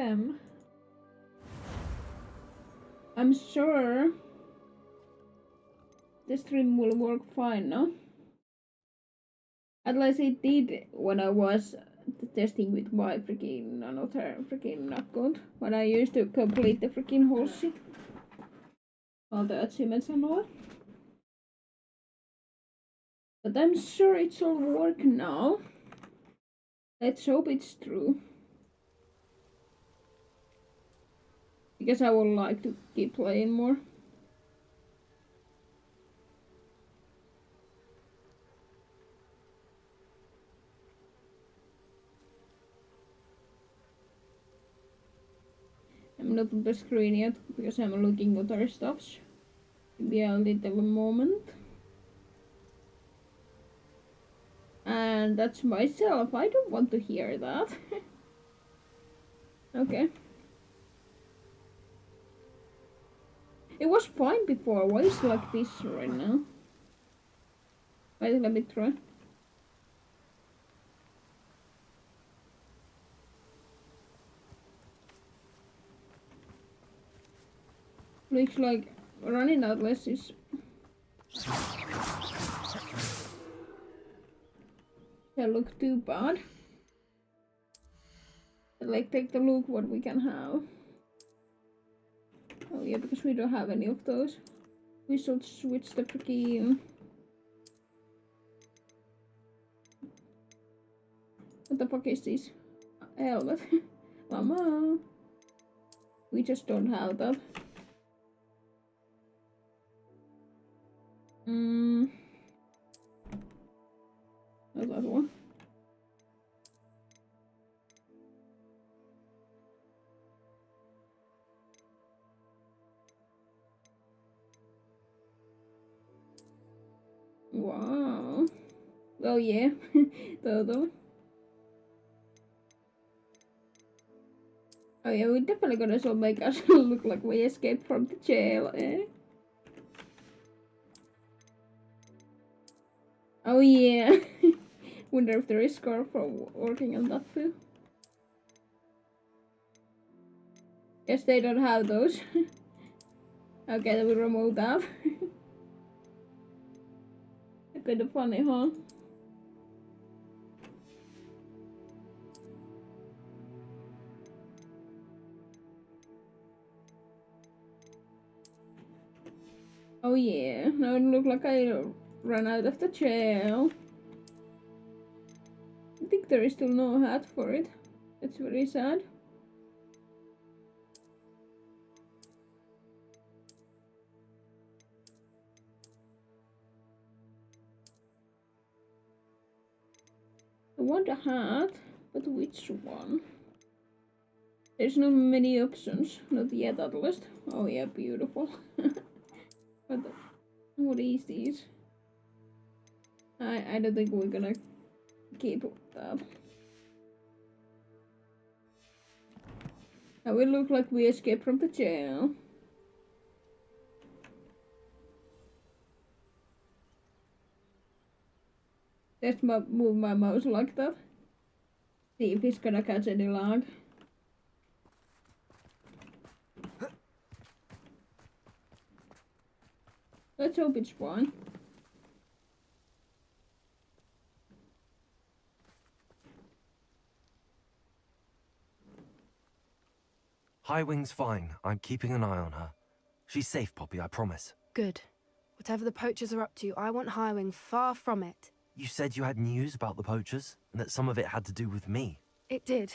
am. I'm sure the stream will work fine now. At least it did when I was testing with my freaking another freaking account. When I used to complete the freaking whole shit. All the achievements and all. But I'm sure it's all work now. Let's hope it's true. Because I would like to keep playing more. I'm not on the screen yet because I'm looking at other stuff. Maybe a little moment. And that's myself. I don't want to hear that. Okay. It was fine before. Why is it like this right now? Wait, let me try. Looks like running out less is... Doesn't look too bad. But like, take a look what we can have. Oh yeah, because we don't have any of those. We should switch the freaking... What the fuck is this? Helmet. Mama. We just don't have that. Not that one. Wow. Oh yeah. Totally. Oh yeah, we definitely gonna so make us look like we escaped from the jail, eh? Oh yeah. Wonder if there is score for working on that too. Guess they don't have those. Okay, then we remove that. Kind of funny, huh? Oh yeah, now it looks like I ran out of the jail. I think there is still no hat for it. That's very sad. I want a hat, but which one? There's not many options, not yet at least. Oh yeah, beautiful. What is this? I don't think we're gonna keep that. Now we look like we escaped from the jail. Let's move my mouse like that. See if it's gonna catch any lag. Let's hope it's fine. Highwing's fine. I'm keeping an eye on her. She's safe, Poppy, I promise. Good. Whatever the poachers are up to, I want Highwing far from it. You said you had news about the poachers, and that some of it had to do with me. It did.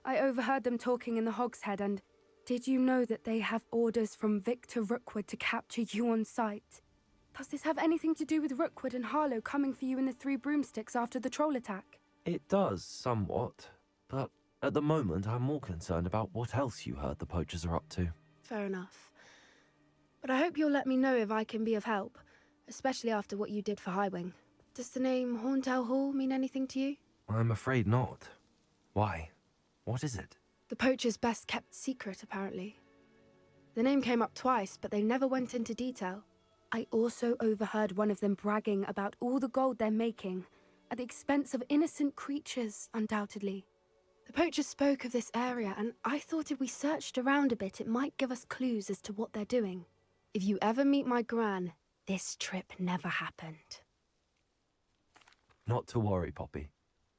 I overheard them talking in the Hogshead, and did you know that they have orders from Victor Rookwood to capture you on sight? Does this have anything to do with Rookwood and Harlow coming for you in the Three Broomsticks after the troll attack? It does, somewhat. But at the moment, I'm more concerned about what else you heard the poachers are up to. Fair enough. But I hope you'll let me know if I can be of help, especially after what you did for Highwing. Does the name Horntail Hall mean anything to you? I'm afraid not. Why? What is it? The poacher's best kept secret, apparently. The name came up twice, but they never went into detail. I also overheard one of them bragging about all the gold they're making, at the expense of innocent creatures, undoubtedly. The The poachers spoke of this area, and I thought if we searched around a bit, it might give us clues as to what they're doing. If you ever meet my gran, this trip never happened. Not to worry, Poppy.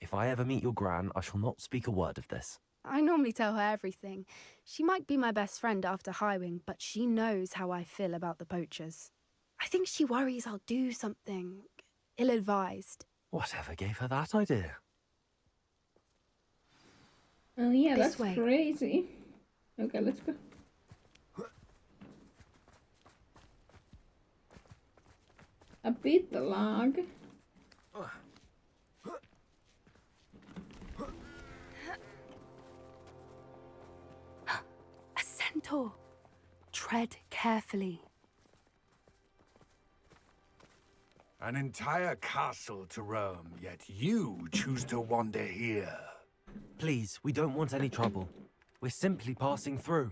If I ever meet your gran, I shall not speak a word of this. I normally tell her everything. She might be my best friend after Highwing, but she knows how I feel about the poachers. I think she worries I'll do something ill-advised. Whatever gave her that idea? Oh yeah, This that's way. crazy. Okay, let's go. A bit lag. A centaur. Tread carefully. An entire castle to roam, yet you choose to wander here. Please, we don't want any trouble. We're simply passing through.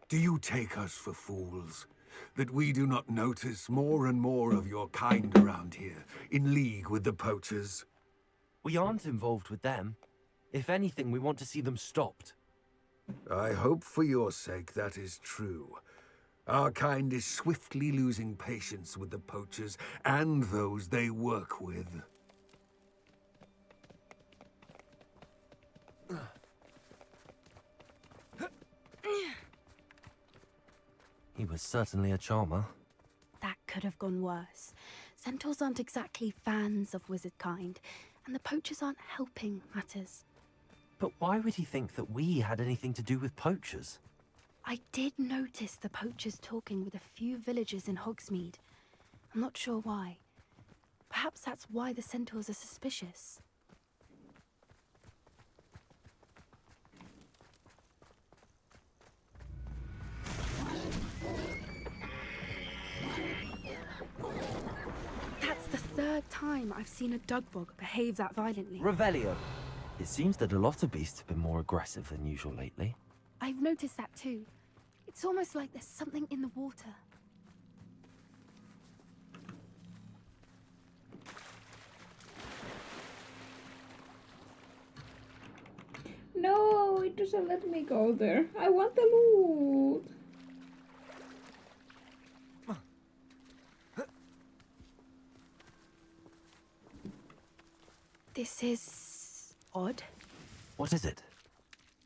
Do you take us for fools? That we do not notice more and more of your kind around here, in league with the poachers? We aren't involved with them. If anything, we want to see them stopped. I hope for your sake that is true. Our kind is swiftly losing patience with the poachers and those they work with. He was certainly a charmer. That could have gone worse. Centaurs aren't exactly fans of wizard kind, and the poachers aren't helping matters. But why would he think that we had anything to do with poachers? I did notice the poachers talking with a few villagers in Hogsmeade. I'm not sure why. Perhaps that's why the centaurs are suspicious. That's the third time I've seen a dugbog behave that violently. Revelio. It seems that a lot of beasts have been more aggressive than usual lately. I've noticed that too. It's almost like there's something in the water. No, it doesn't let me go there. I want the loot. This is odd. What is it?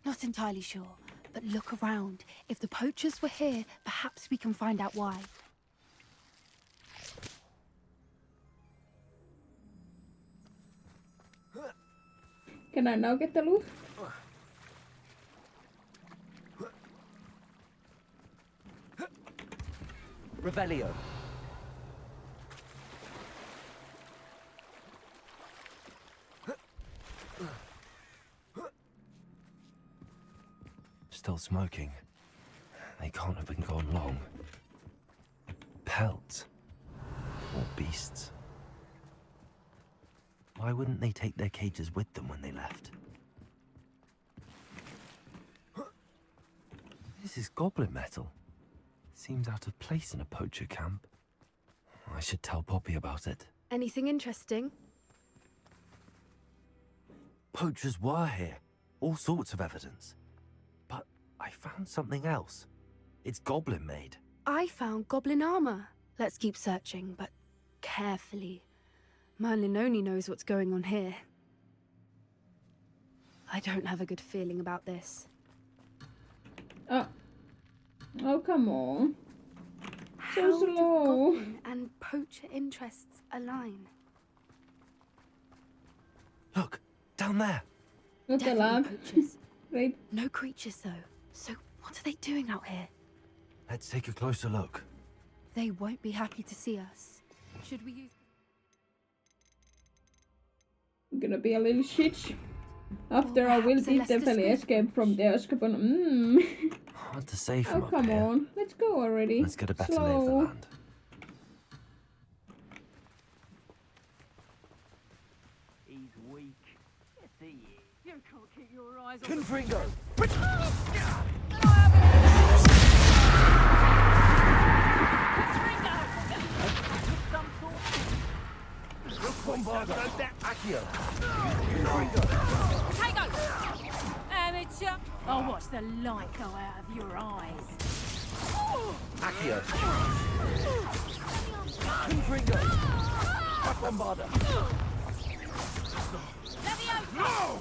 Not entirely sure, but look around. If the poachers were here, perhaps we can find out why. Can I now get the loot? Revelio. Still smoking. They can't have been gone long. Pelts. Or beasts. Why wouldn't they take their cages with them when they left? This is goblin metal. Seems out of place in a poacher camp. I should tell Poppy about it. Anything interesting? Poachers were here. All sorts of evidence. But I found something else. It's goblin made. I found goblin armor. Let's keep searching, but carefully. Merlin only knows what's going on here. I don't have a good feeling about this. Oh, come on. So How do slow. goblin and poacher interests align? Look, down there. Not the Definitely lag. poachers. Right. No creatures, though. So what are they doing out here? Let's take a closer look. They won't be happy to see us. Should we use... I'm gonna be a little shit. After Or I will perhaps a be less definitely discreet escape from the Azkaban. Hard to say Oh, from up come here. on. Let's go already. Let's get a better lay of the Slow. land. He's weak. Yes, he is. You can't keep your eyes on Confringo! Bombardo! Accio! Potato! I'll watch the light go out of your eyes. Accio. Confringo. Bombarder. No!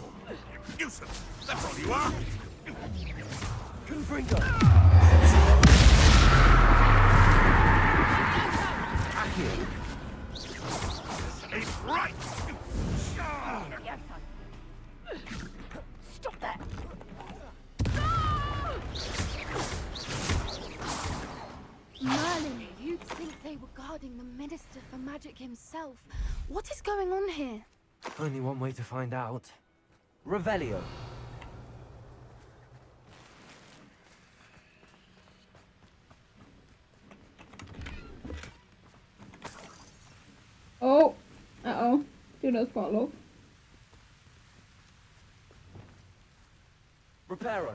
Nuisance! That's all you are! Confringo. Accio. Ain't right! Stop that! Merlin, you'd think they were guarding the Minister for Magic himself. What is going on here? Only one way to find out. Revelio. Oh! Uh-oh. Do not follow. Reparo.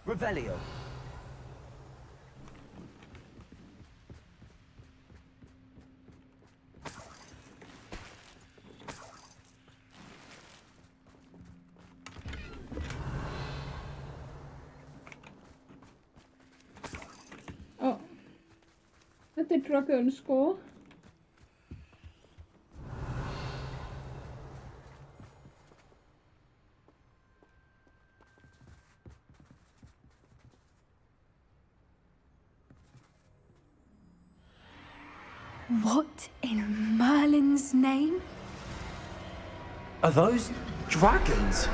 Revelio. Oh. Let the dragon score. What in Merlin's name? Are those dragons?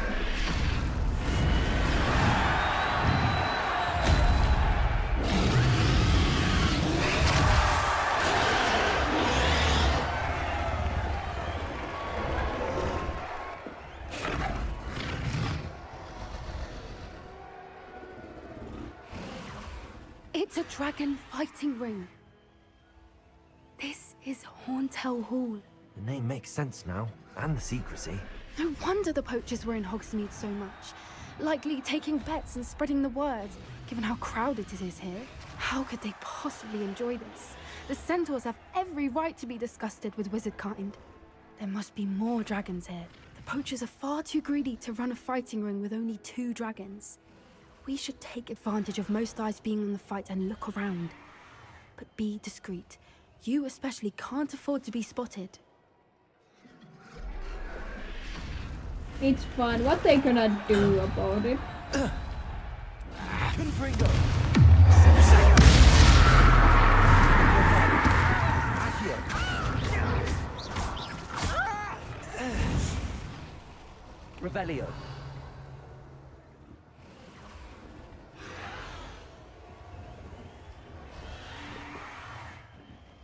It's a dragon fighting ring. This is Hauntel Hall. The name makes sense now, and the secrecy. No wonder the poachers were in Hogsmeade so much. Likely taking bets and spreading the word, given how crowded it is here. How could they possibly enjoy this? The centaurs have every right to be disgusted with wizard kind. There must be more dragons here. The poachers are far too greedy to run a fighting ring with only 2 dragons. We should take advantage of most eyes being on the fight and look around. But be discreet. You especially can't afford to be spotted. It's fine. What they gonna do about it? Confringo. Revelio.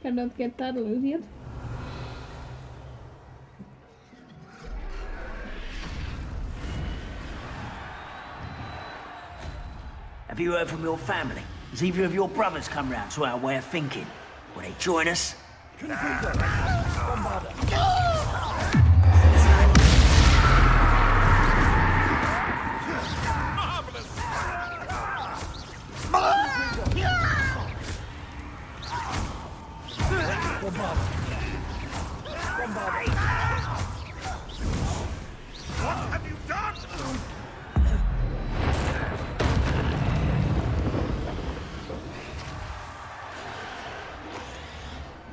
Cannot get that loose yet. Have you heard from your family? Has either of your brothers come round to our way of thinking? Will they join us? What have you done?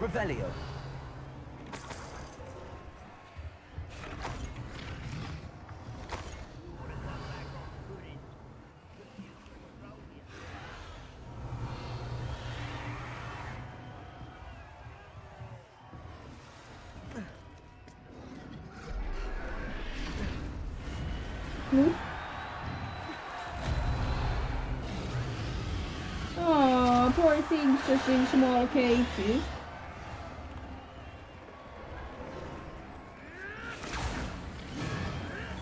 Revelio. Oh, poor things just in small cages.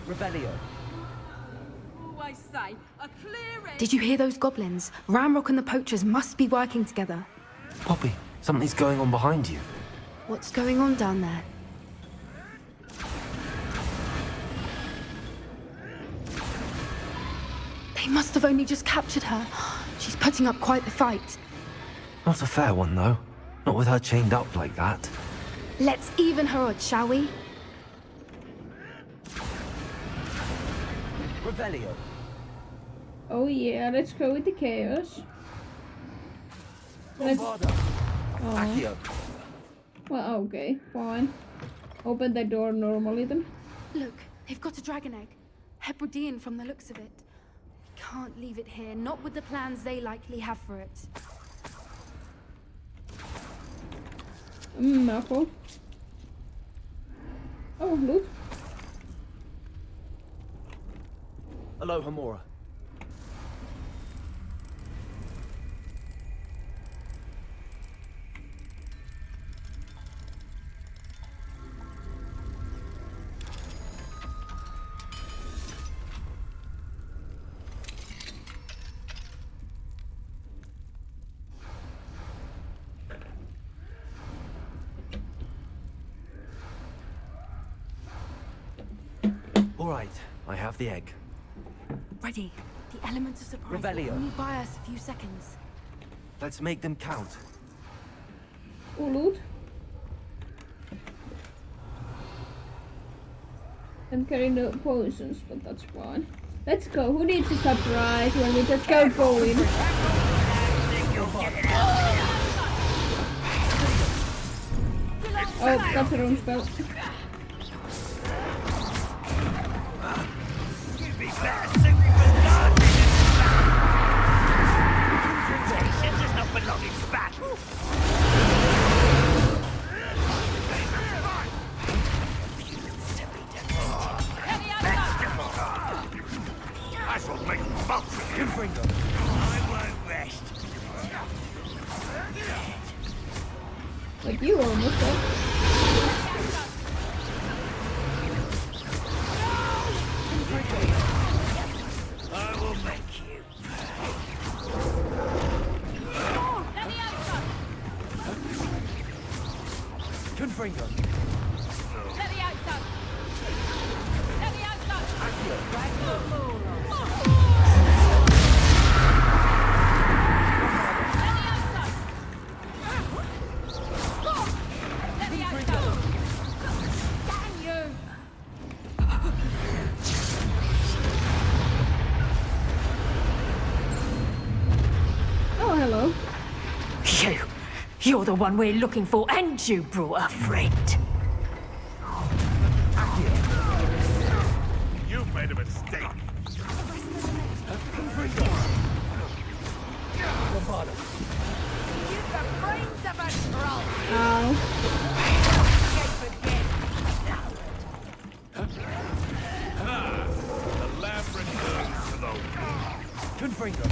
Revelio. Always say, a clear Did you hear those goblins? Ramrock and the poachers must be working together. Poppy, something's going on behind you. What's going on down there? They must have only just captured her. She's putting up quite the fight. Not a fair one, though. Not with her chained up like that. Let's even her odds, shall we? Revelio. Oh yeah, let's go with the chaos. Let's... Oh. Accio. Well, okay, fine. Open the door normally then. Look, they've got a dragon egg. Hebridean from the looks of it. We can't leave it here, not with the plans they likely have for it. Apple. Oh, loot. Hello, Hamura. All right, I have the egg. Ready. The elements of surprise Revelio. will only buy us a few seconds. Let's make them count. Oh, loot. I'm carrying no potions, but that's fine. Let's go. Who needs a surprise when we just go going? Oh, that's the wrong spell. Like you almost said. I will make you. Confringo. Let me out, son. Let me out, son. Let me out, son. Damn you. Oh, hello. You're the one we're looking for, and you brought a friend. You've made a mistake. You've the brains of a troll. Ow. The lamb returns to the Confringo.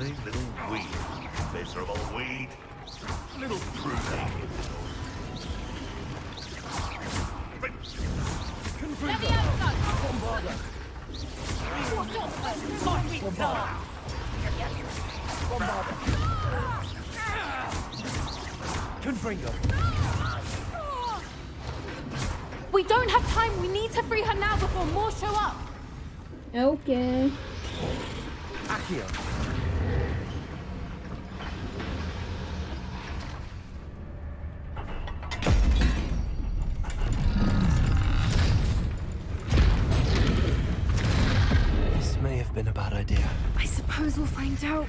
annoying little weed. Miserable weed. Little prude. Let me out, son. What's up? Might be Confringo. We We don't have time. We need to free her now before more show up. Okay. Accio. This may have been a bad idea. I suppose we'll find out.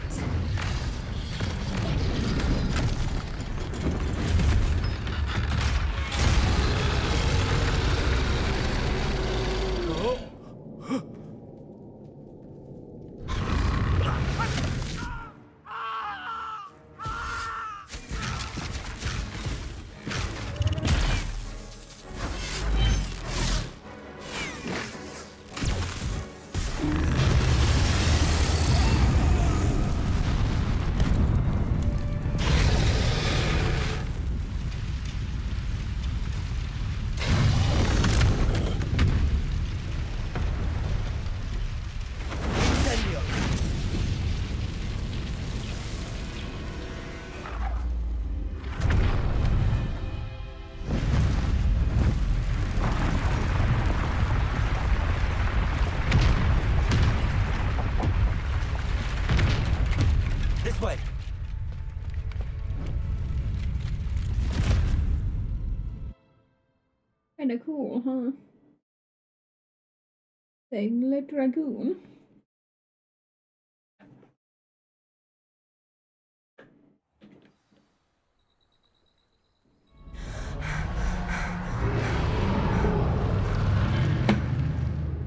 This way. Kinda cool, huh? Saying dragoon.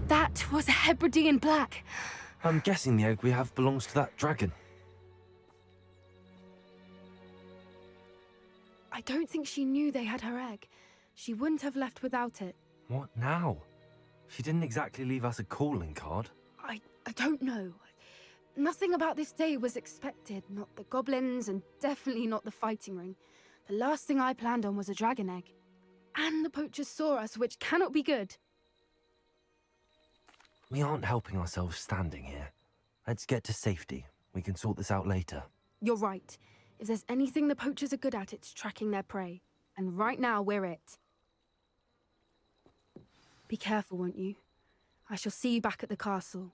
That was a Hebridean black. I'm guessing the egg we have belongs to that dragon. I don't think she knew they had her egg. She wouldn't have left without it. What now? She didn't exactly leave us a calling card. I don't know. Nothing about this day was expected. Not the goblins, and definitely not the fighting ring. The last thing I planned on was a dragon egg. And the poachers saw us, which cannot be good. We aren't helping ourselves standing here. Let's get to safety. We can sort this out later. You're right. If there's anything the poachers are good at, it's tracking their prey. And right now, we're it. Be careful, won't you? I shall see you back at the castle.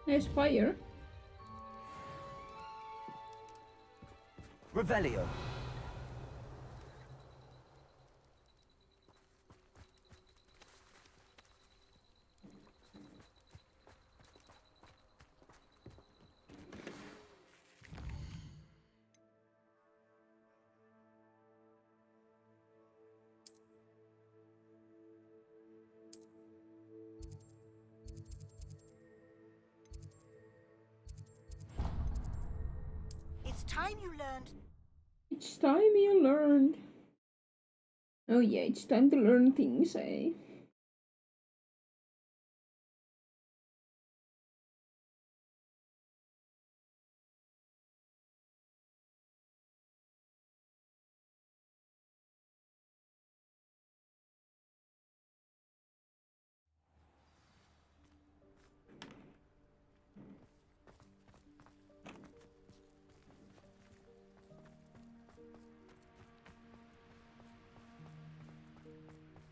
There's fire. Revelio. It's time you learned. It's time you learned. Oh yeah, it's time to learn things, eh?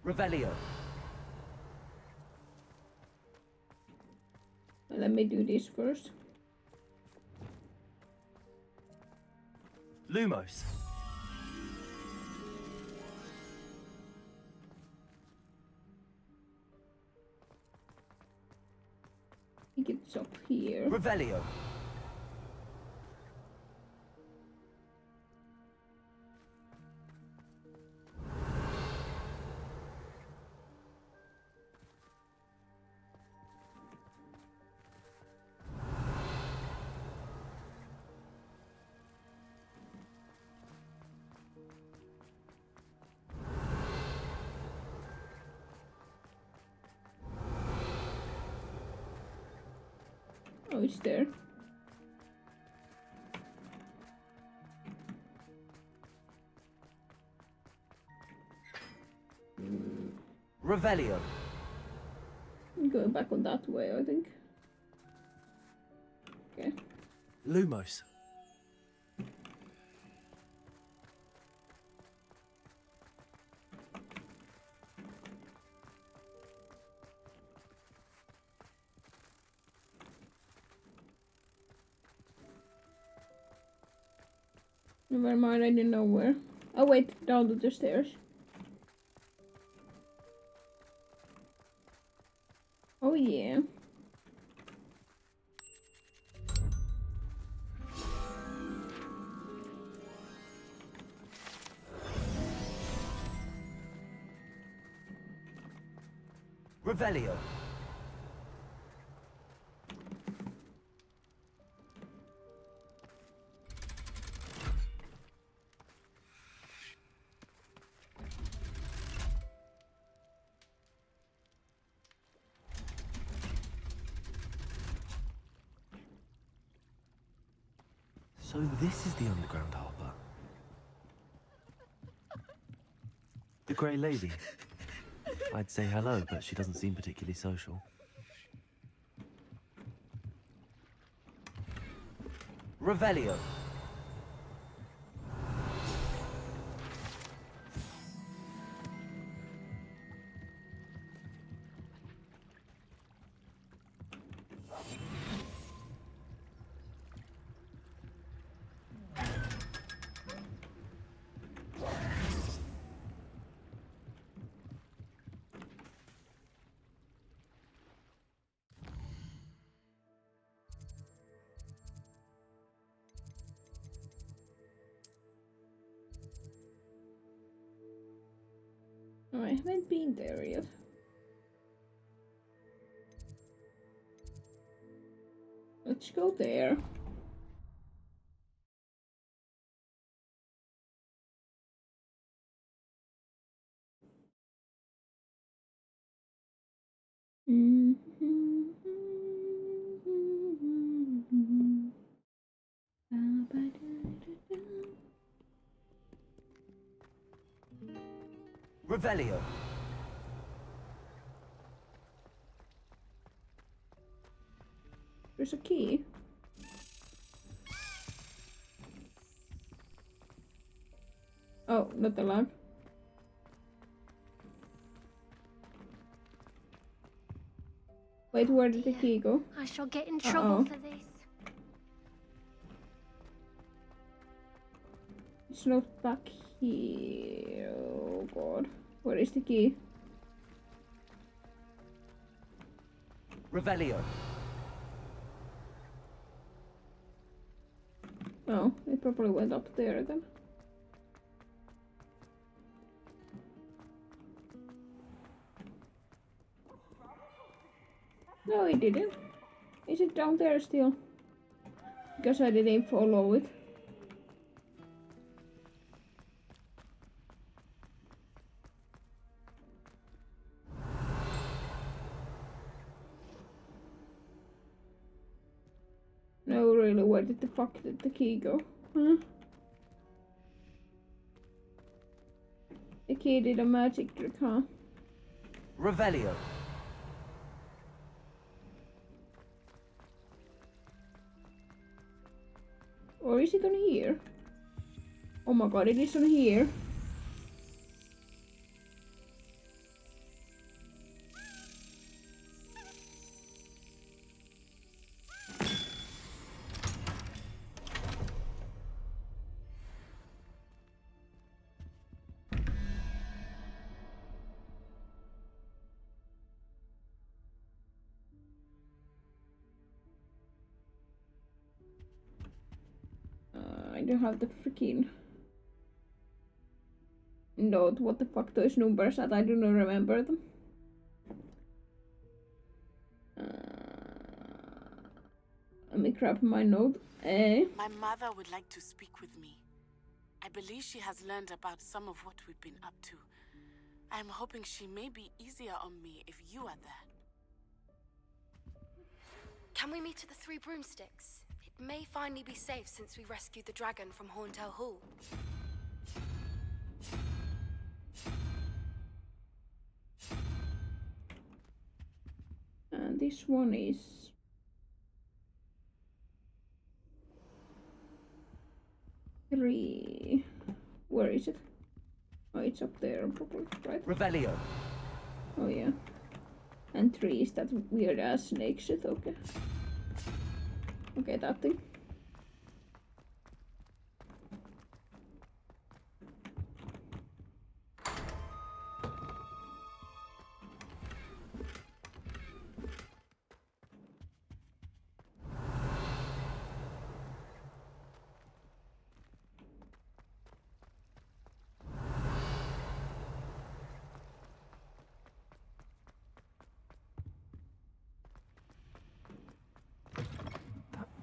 Revelio. Let me do this first. Lumos. I think it's up here. Revelio. Oh, it's there. Revelio. I'm going back on that way, I think. Okay. Lumos. Never mind, I didn't know where. Oh wait, down to the stairs. Oh yeah. Revelio. So this is the underground harbour. The Grey Lady. I'd say hello, but she doesn't seem particularly social. Revelio. I haven't been there yet. Let's go there. Revelio. There's a key. Oh, not the lamp. Wait, where did the key go? I shall get in trouble for this. It's not back here. Oh god. Where is the key? Revelio. Oh, it probably went up there then. No, it didn't. Is it down there still? Because I didn't follow it. No, really, where did the fuck did the key go? Huh? The key did a magic trick, huh? Revelio. Or is it on here? Oh my god, it is on here. I don't have the freaking note. What the fuck those numbers are? I do not remember them. Let me grab my note. My mother would like to speak with me. I believe she has learned about some of what we've been up to. I'm hoping she may be easier on me if you are there. Can we meet at the Three Broomsticks? It may finally be safe since we rescued the dragon from Horntail Hall. And this one is... three. Where is it? Oh, it's up there, probably, right? Revelio. Oh yeah. And 3 is that weird ass snake shit, okay. Okay, that thing.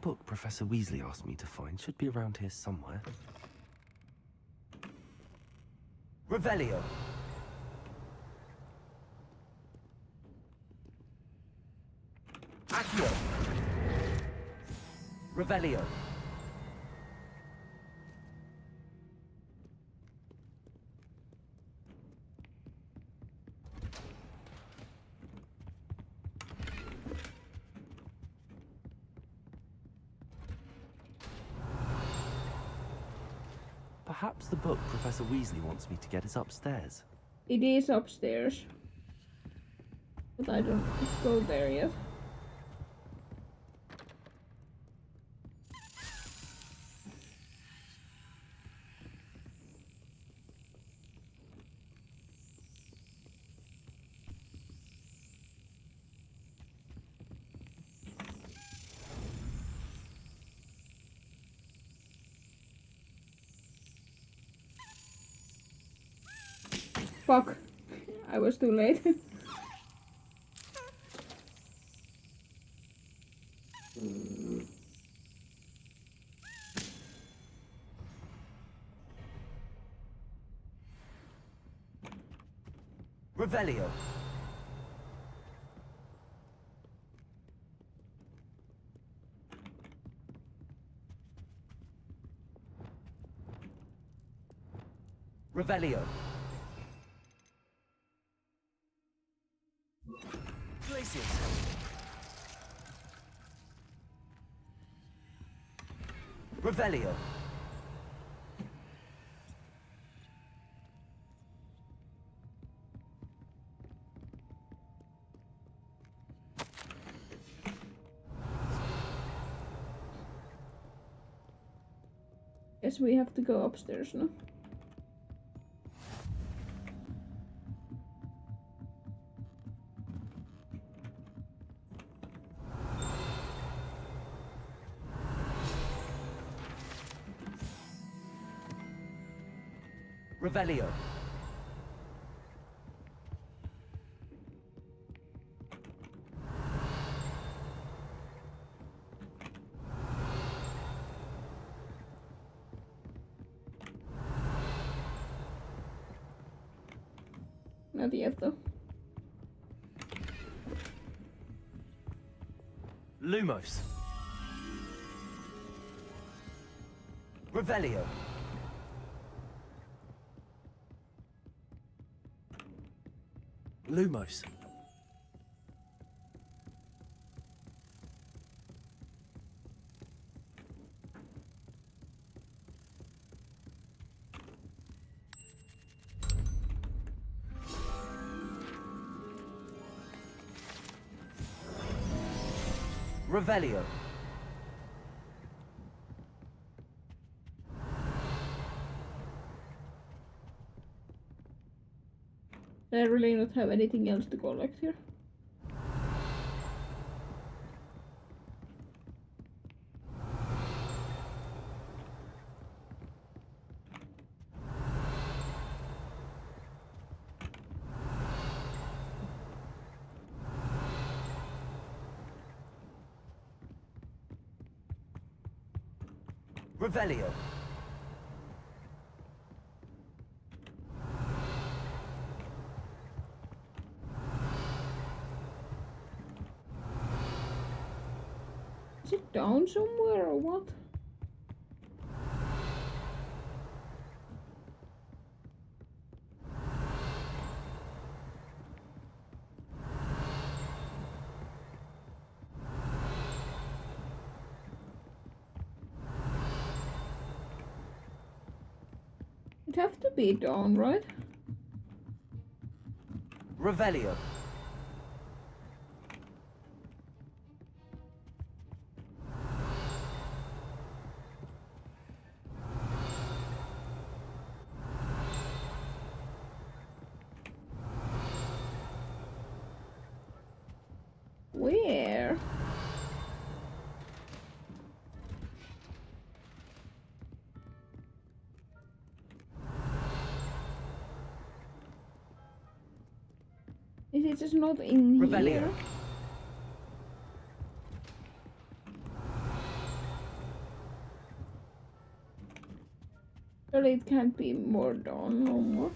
book Professor Weasley asked me to find should be around here somewhere. Revelio. Accio. Revelio. Perhaps the book Professor Weasley wants me to get is upstairs. It is upstairs. But I don't go there yet. Fuck. I was too late. Revelio. Revelio. Places. Revelio. Guess we have to go upstairs now. Revelio. Not yet though. Lumos. Revelio. Lumos. Revelio. I really not have anything else to collect here. Revelio. Is it down somewhere or what? It have to be down, right? Revelio. Where? Is it just not in Revelio. here? But it can't be more done no more.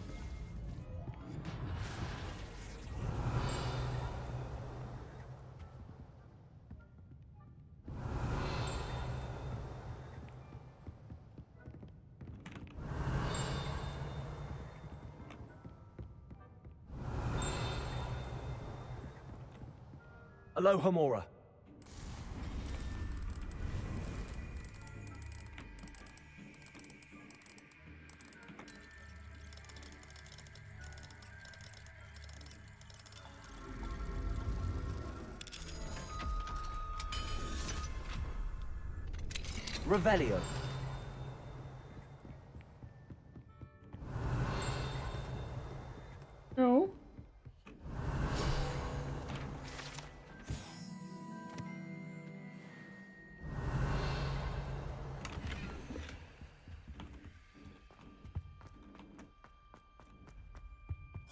Aloha Mora. Revelio. No.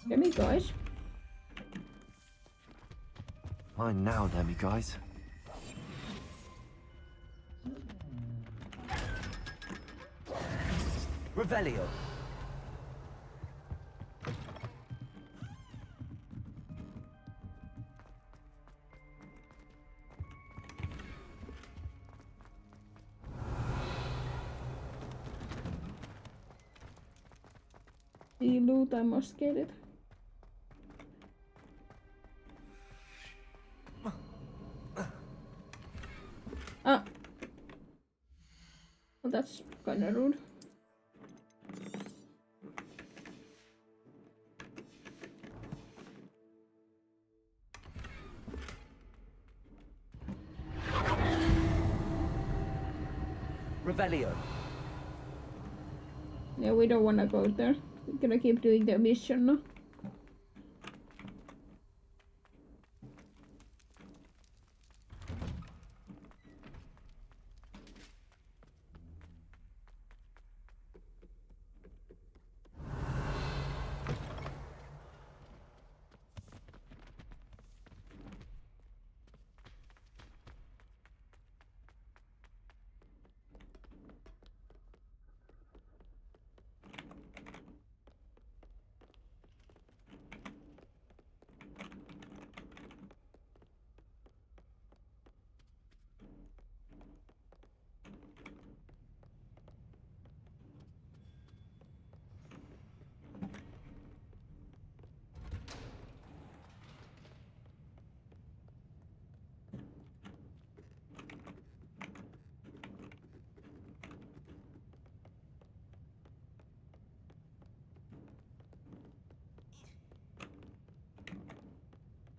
Let me guys. Mine now, Demi guys. Revelio. The loot, I must get it. Ah. Well, that's kinda rude. Revelio. Yeah, we don't wanna go there. We're gonna keep doing the mission now.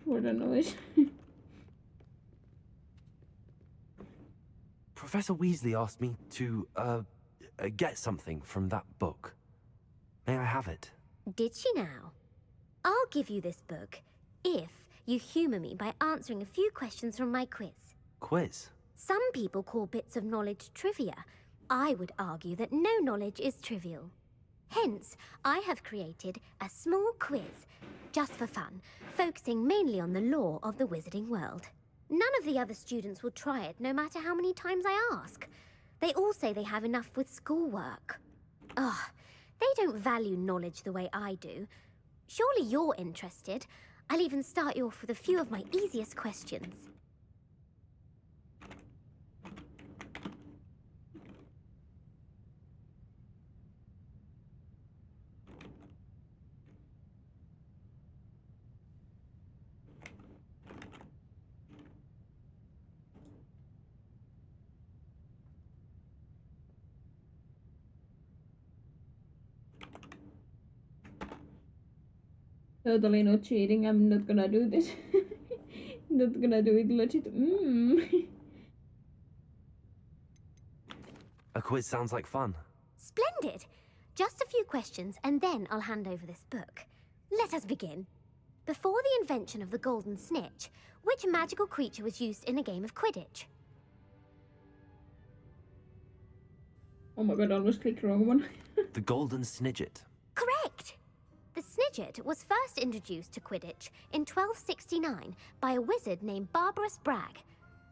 What a noise. Professor Weasley asked me to, get something from that book. May I have it? Did she now? I'll give you this book if you humour me by answering a few questions from my quiz. Quiz? Some people call bits of knowledge trivia. I would argue that no knowledge is trivial. Hence, I have created a small quiz, just for fun, focusing mainly on the lore of the wizarding world. None of the other students will try it, no matter how many times I ask. They all say they have enough with schoolwork. Ugh, they don't value knowledge the way I do. Surely you're interested. I'll even start you off with a few of my easiest questions. Totally not cheating. I'm not gonna do this. Not gonna do it legit. A quiz sounds like fun. Splendid! Just a few questions, and then I'll hand over this book. Let us begin. Before the invention of the golden snitch, which magical creature was used in a game of Quidditch? Oh my god, I almost clicked wrong one. The Golden Snidget. Correct! The Snidget was first introduced to Quidditch in 1269 by a wizard named Barbarous Bragg.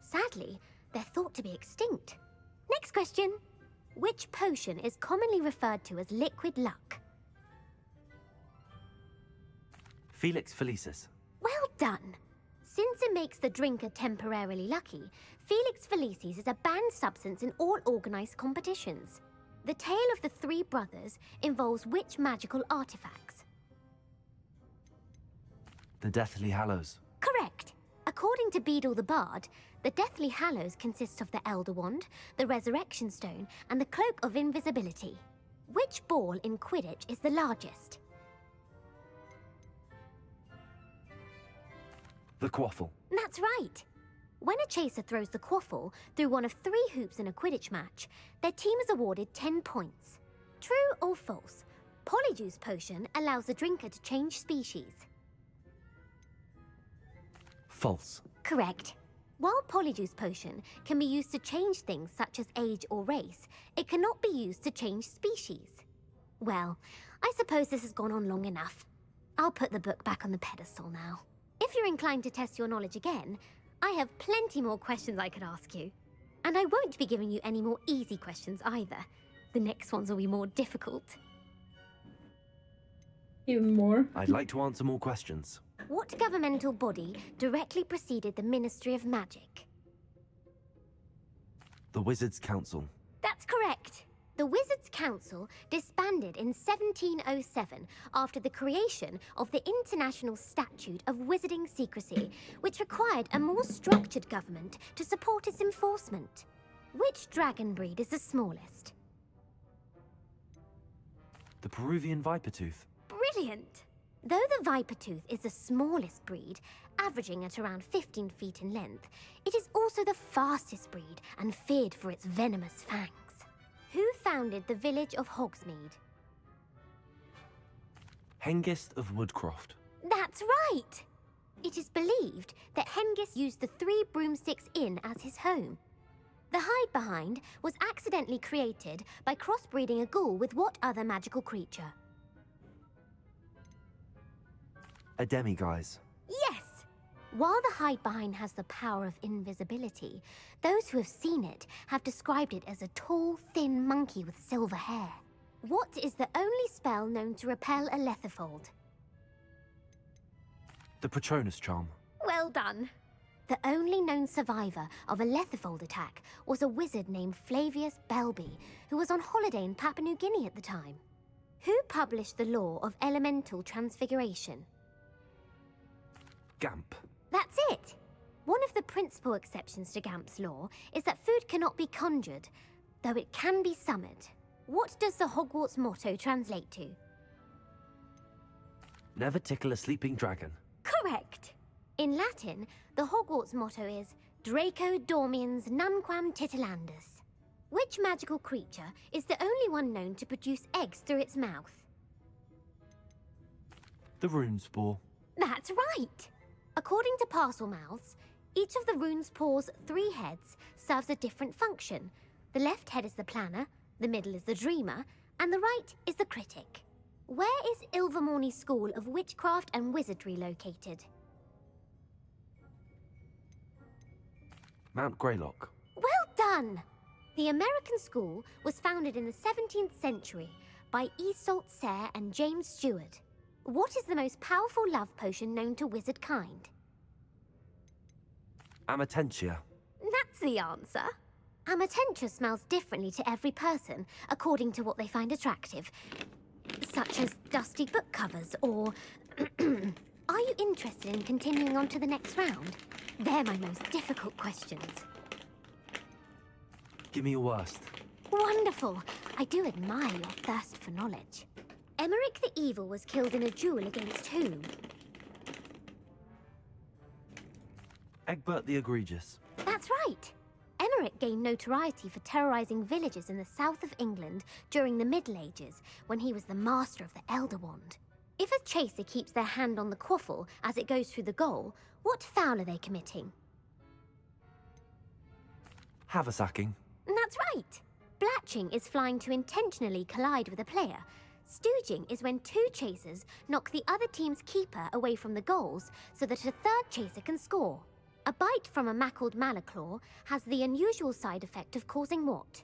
Sadly, they're thought to be extinct. Next question. Which potion is commonly referred to as liquid luck? Felix Felicis. Well done! Since it makes the drinker temporarily lucky, Felix Felicis is a banned substance in all organised competitions. The tale of the three brothers involves which magical artifacts? The Deathly Hallows. Correct! According to Beadle the Bard, the Deathly Hallows consists of the Elder Wand, the Resurrection Stone, and the Cloak of Invisibility. Which ball in Quidditch is the largest? The Quaffle. That's right! When a chaser throws the quaffle through one of 3 hoops in a Quidditch match, their team is awarded 10 points. True or false? Polyjuice Potion allows the drinker to change species. False. Correct. While Polyjuice Potion can be used to change things such as age or race, it cannot be used to change species. Well, I suppose this has gone on long enough. I'll put the book back on the pedestal now. If you're inclined to test your knowledge again, I have plenty more questions I could ask you. And I won't be giving you any more easy questions either. The next ones will be more difficult. Even more. I'd like to answer more questions. What governmental body directly preceded the Ministry of Magic? The Wizards' Council. That's correct. The Wizards' Council disbanded in 1707 after the creation of the International Statute of Wizarding Secrecy, which required a more structured government to support its enforcement. Which dragon breed is the smallest? The Peruvian Vipertooth. Brilliant! Though the Vipertooth is the smallest breed, averaging at around 15 feet in length, it is also the fastest breed and feared for its venomous fangs. Who founded the village of Hogsmeade? Hengist of Woodcroft. That's right! It is believed that Hengist used the 3 Broomsticks Inn as his home. The hide-behind was accidentally created by crossbreeding a ghoul with what other magical creature? A demiguise. Yes! While the hide-behind has the power of invisibility, those who have seen it have described it as a tall, thin monkey with silver hair. What is the only spell known to repel a lethifold? The Patronus Charm. Well done! The only known survivor of a lethifold attack was a wizard named Flavius Belby, who was on holiday in Papua New Guinea at the time. Who published the law of elemental transfiguration? Gamp. That's it! One of the principal exceptions to Gamp's law is that food cannot be conjured, though it can be summoned. What does the Hogwarts motto translate to? Never tickle a sleeping dragon. Correct! In Latin, the Hogwarts motto is Draco Dormiens Nunquam Titilandus. Which magical creature is the only one known to produce eggs through its mouth? The Runespore. That's right! According to Parselmouths, each of the Runespore's 3 heads serves a different function. The left head is the planner, the middle is the dreamer, and the right is the critic. Where is Ilvermorny School of Witchcraft and Wizardry located? Mount Greylock. Well done! The American school was founded in the 17th century by Iseult Sayre and James Stewart. What is the most powerful love potion known to wizard kind? Amatentia. That's the answer. Amatentia smells differently to every person, according to what they find attractive, such as dusty book covers or... Are you interested in continuing on to the next round? They're my most difficult questions. Give me your worst. Wonderful! I do admire your thirst for knowledge. Emeric the Evil was killed in a duel against whom? Egbert the Egregious. That's right! Emeric gained notoriety for terrorizing villages in the south of England during the Middle Ages, when he was the master of the Elder Wand. If a chaser keeps their hand on the quaffle as it goes through the goal, what foul are they committing? Haversacking. That's right! Blatching is flying to intentionally collide with a player. Stooging is when 2 chasers knock the other team's keeper away from the goals so that a third chaser can score. A bite from a mackled malaclaw has the unusual side effect of causing what?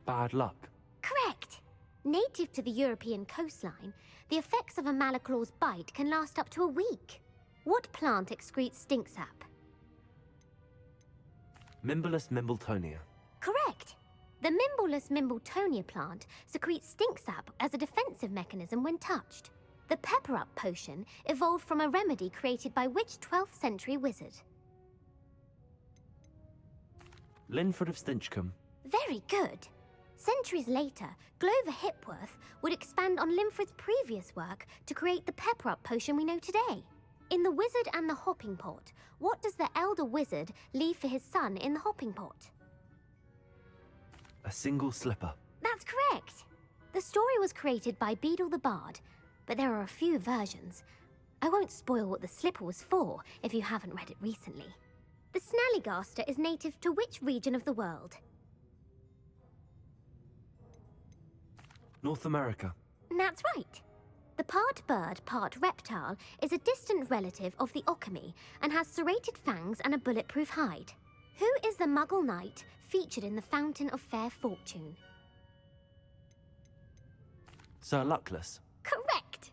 bad luck? Correct. Native to the European coastline, the effects of a malaclaw's bite can last up to a week. What plant excretes stink sap? Mimbolus mimbletonia. Correct. The Mimbolus mimbletonia plant secretes stink sap as a defensive mechanism when touched. The pepper-up potion evolved from a remedy created by which 12th century wizard? Linford of Stinchcombe. Very good. Centuries later, Glover Hipworth would expand on Linford's previous work to create the pepper-up potion we know today. In The Wizard and the Hopping Pot, what does the elder wizard leave for his son in the hopping pot? A single slipper. That's correct. The story was created by Beadle the Bard, but there are a few versions. I won't spoil what the slipper was for if you haven't read it recently. The Snallygaster is native to which region of the world? North America. That's right. The part bird, part reptile is a distant relative of the Occamy and has serrated fangs and a bulletproof hide. Who is the Muggle knight featured in the Fountain of Fair Fortune? Sir Luckless. Correct!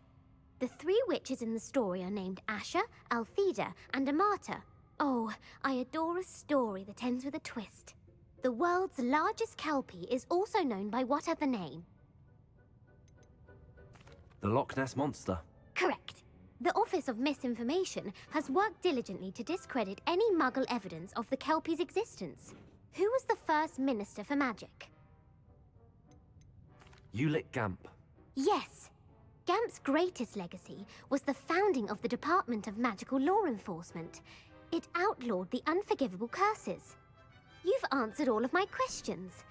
The three witches in the story are named Asher, Altheda, and Amata. Oh, I adore a story that ends with a twist. The world's largest kelpie is also known by what other name? The Loch Ness Monster. Correct. The Office of Misinformation has worked diligently to discredit any Muggle evidence of the kelpie's existence. Who was the first Minister for Magic? Ulick Gamp. Yes. Gamp's greatest legacy was the founding of the Department of Magical Law Enforcement. It outlawed the unforgivable curses. You've answered all of my questions.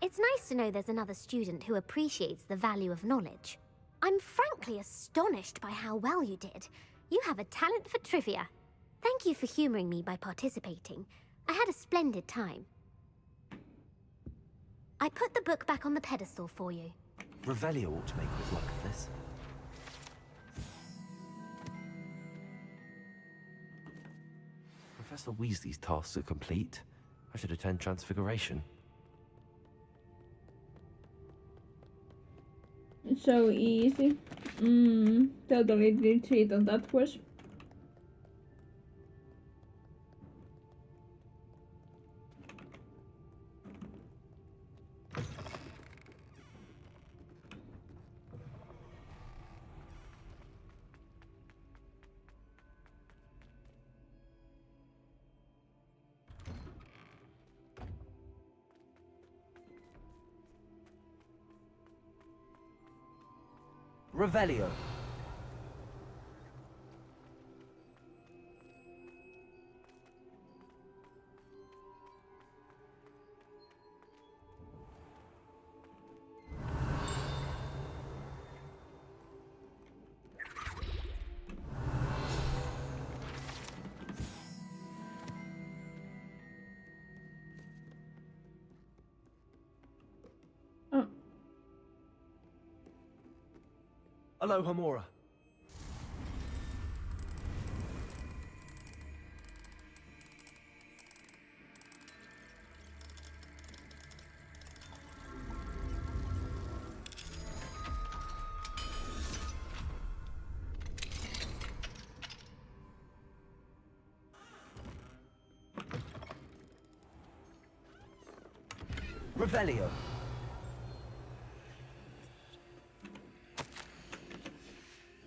It's nice to know there's another student who appreciates the value of knowledge. I'm frankly astonished by how well you did. You have a talent for trivia. Thank you for humoring me by participating. I had a splendid time. I put the book back on the pedestal for you. Revelio ought to make quick work of this. Professor Weasley's tasks are complete. I should attend Transfiguration. It's so easy. Totally did cheat on that quiz. Revelio. Aloha Mora. Revelio.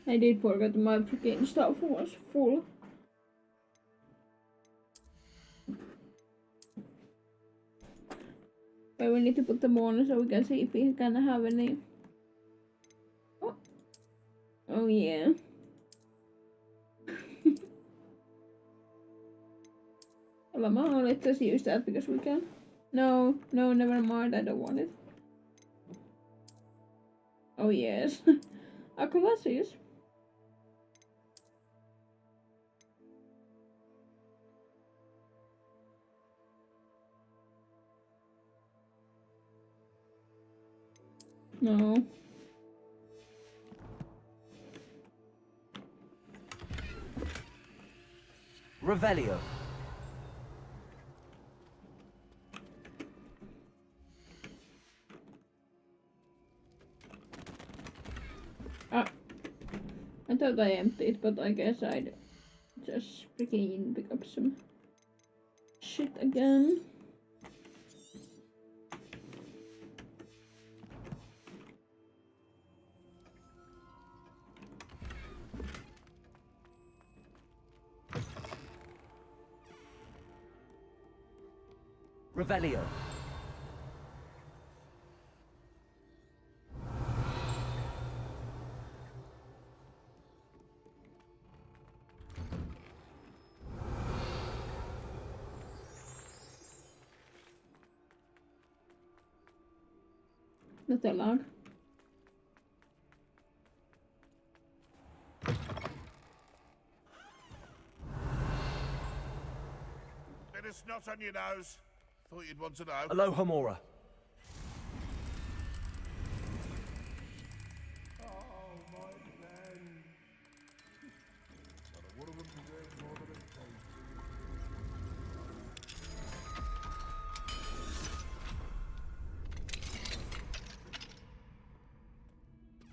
I did forget my freaking stuff was full. But we need to put them on so we can see if we can have any. Oh yeah. Well, let's just use that because we can. No, never mind, I don't want it. Oh yes. Aquasis. No. Revelio. thought I emptied, but I guess I'd just freaking pick up some shit again. Revelio. Not allowed. Bit of snot on your nose. Thought you'd want to know. Aloha Mora. Oh, my friend. But one of them deserves more than a taste.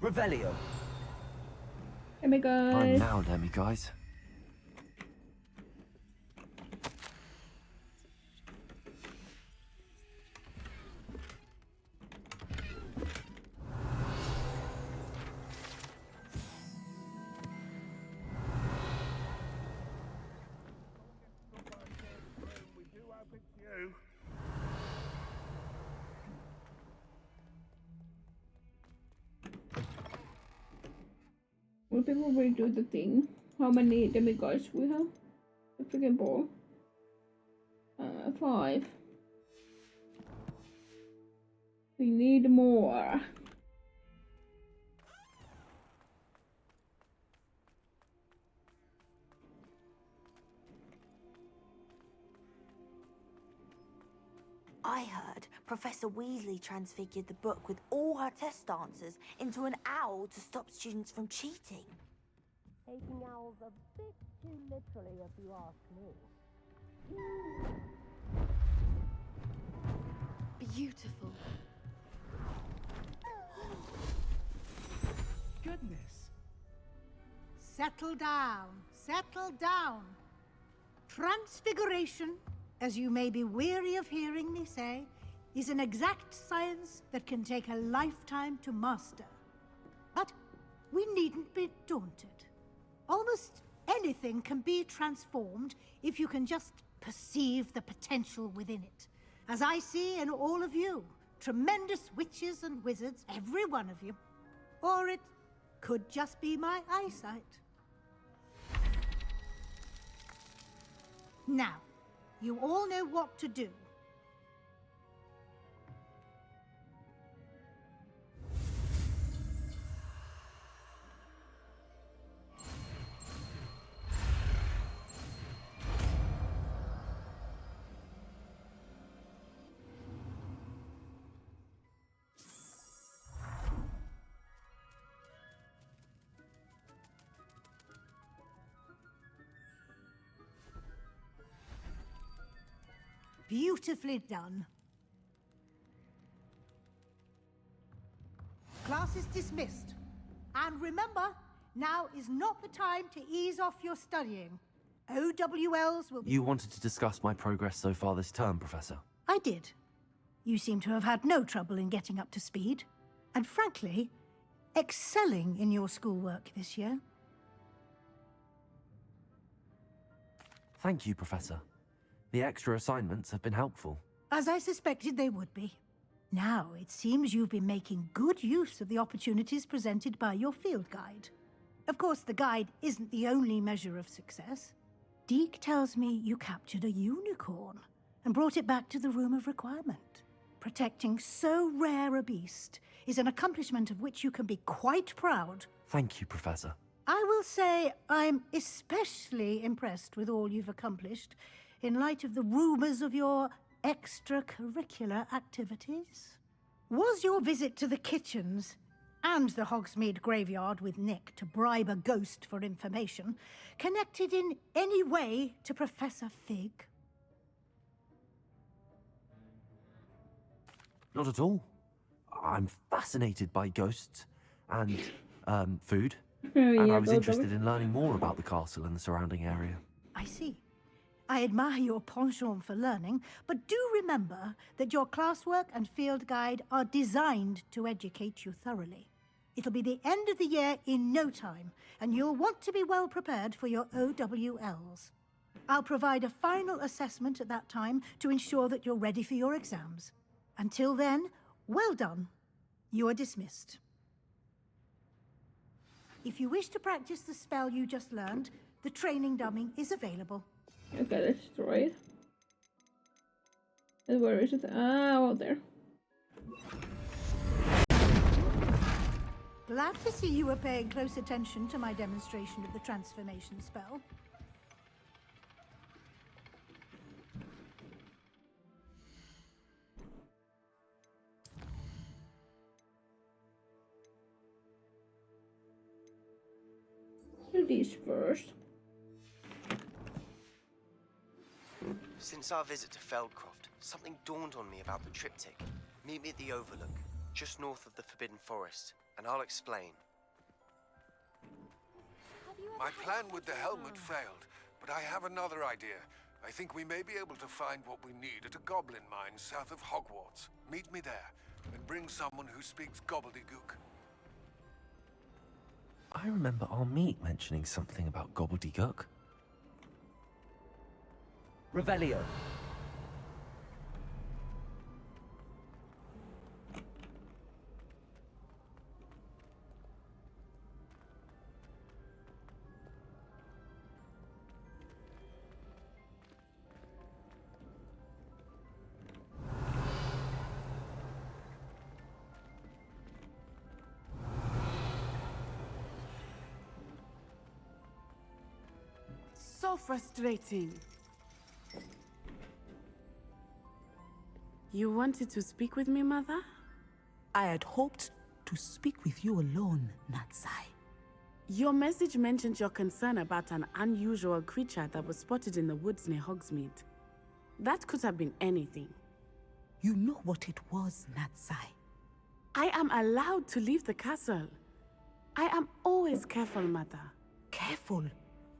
Revelio. Hey, me I'm guys. now, let me guys. We do hope it's you. Will people redo the thing? How many demigods we have? The freaking ball. 5. We need more. I heard Professor Weasley transfigured the book with all her test answers into an owl to stop students from cheating. Taking owls a bit too literally, if you ask me. Beautiful. Goodness. Settle down. Settle down. Transfiguration, as you may be weary of hearing me say, is an exact science that can take a lifetime to master. But we needn't be daunted. Almost anything can be transformed if you can just perceive the potential within it. As I see in all of you, tremendous witches and wizards, every one of you. Or it could just be my eyesight. Now, you all know what to do. Beautifully done. Class is dismissed. And remember, now is not the time to ease off your studying. OWLs will be... You wanted to discuss my progress so far this term, Professor. I did. You seem to have had no trouble in getting up to speed. And frankly, excelling in your schoolwork this year. Thank you, Professor. The extra assignments have been helpful. As I suspected they would be. Now, it seems you've been making good use of the opportunities presented by your field guide. Of course, the guide isn't the only measure of success. Deke tells me you captured a unicorn and brought it back to the Room of Requirement. Protecting so rare a beast is an accomplishment of which you can be quite proud. Thank you, Professor. I will say I'm especially impressed with all you've accomplished in light of the rumors of your extracurricular activities. Was your visit to the kitchens and the Hogsmeade graveyard with Nick to bribe a ghost for information connected in any way to Professor Fig? Not at all. I'm fascinated by ghosts and, food. And Yeah, I was totally. interested in learning more about the castle and the surrounding area. I see. I admire your penchant for learning, but do remember that your classwork and field guide are designed to educate you thoroughly. It'll be the end of the year in no time, and you'll want to be well prepared for your OWLs. I'll provide a final assessment at that time to ensure that you're ready for your exams. Until then, well done. You are dismissed. If you wish to practice the spell you just learned, the training dummy is available. Okay, let's destroy it. And where is it? Ah, out there. Glad to see you were paying close attention to my demonstration of the transformation spell. Do these first. Since our visit to Feldcroft, something dawned on me about the triptych. Meet me at the Overlook, just north of the Forbidden Forest, and I'll explain. My plan with the helmet failed, but I have another idea. I think we may be able to find what we need at a goblin mine south of Hogwarts. Meet me there, and bring someone who speaks gobbledygook. I remember our meet mentioning something about gobbledygook. Revelio. So frustrating. You wanted to speak with me, Mother? I had hoped to speak with you alone, Natsai. Your message mentioned your concern about an unusual creature that was spotted in the woods near Hogsmeade. That could have been anything. You know what it was, Natsai. I am allowed to leave the castle. I am always careful, Mother. Careful?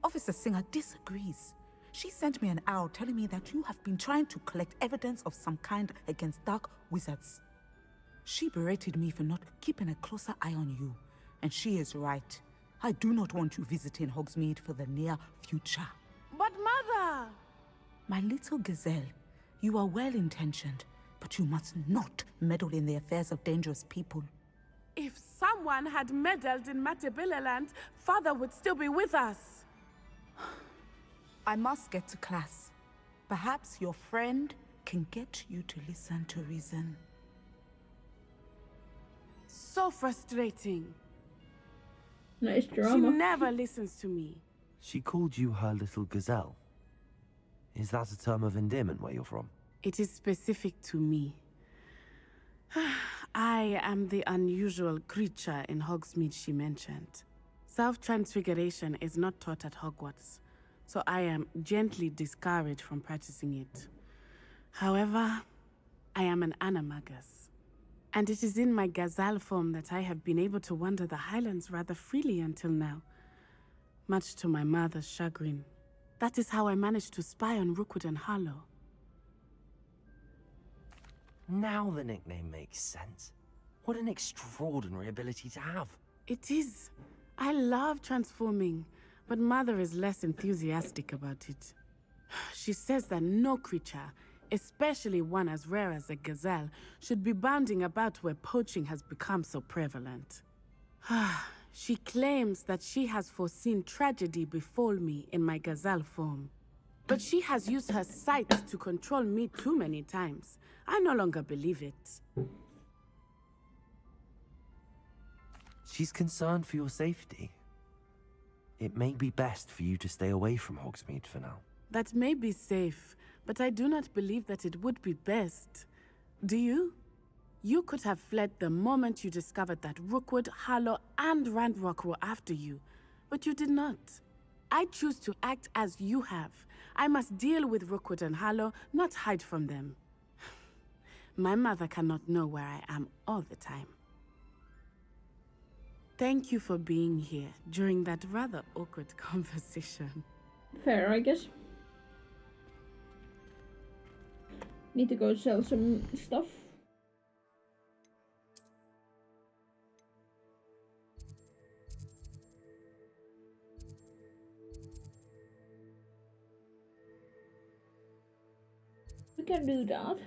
Officer Singer disagrees. She sent me an owl telling me that you have been trying to collect evidence of some kind against dark wizards. She berated me for not keeping a closer eye on you, and she is right. I do not want you visiting Hogsmeade for the near future. But Mother! My little gazelle, you are well-intentioned, but you must not meddle in the affairs of dangerous people. If someone had meddled in Matabeleland, Father would still be with us. I must get to class. Perhaps your friend can get you to listen to reason. So frustrating. Nice She drama. never listens to me. She called you her little gazelle. Is that a term of endearment where you're from? It is specific to me. I am the unusual creature in Hogsmeade she mentioned. Self-transfiguration is not taught at Hogwarts, so I am gently discouraged from practicing it. However, I am an animagus, and it is in my gazelle form that I have been able to wander the Highlands rather freely until now, much to my mother's chagrin. That is how I managed to spy on Rookwood and Harlow. Now the nickname makes sense. What an extraordinary ability to have. It is. I love transforming, but Mother is less enthusiastic about it. She says that no creature, especially one as rare as a gazelle, should be bounding about where poaching has become so prevalent. She claims that she has foreseen tragedy befall me in my gazelle form. But she has used her sight to control me too many times. I no longer believe it. She's concerned for your safety. It may be best for you to stay away from Hogsmeade for now. That may be safe, but I do not believe that it would be best. Do you? You could have fled the moment you discovered that Rookwood, Harlow, and Randrock were after you, but you did not. I choose to act as you have. I must deal with Rookwood and Harlow, not hide from them. My mother cannot know where I am all the time. Thank you for being here during that rather awkward conversation. Fair, I guess. Need to go sell some stuff. We can do that.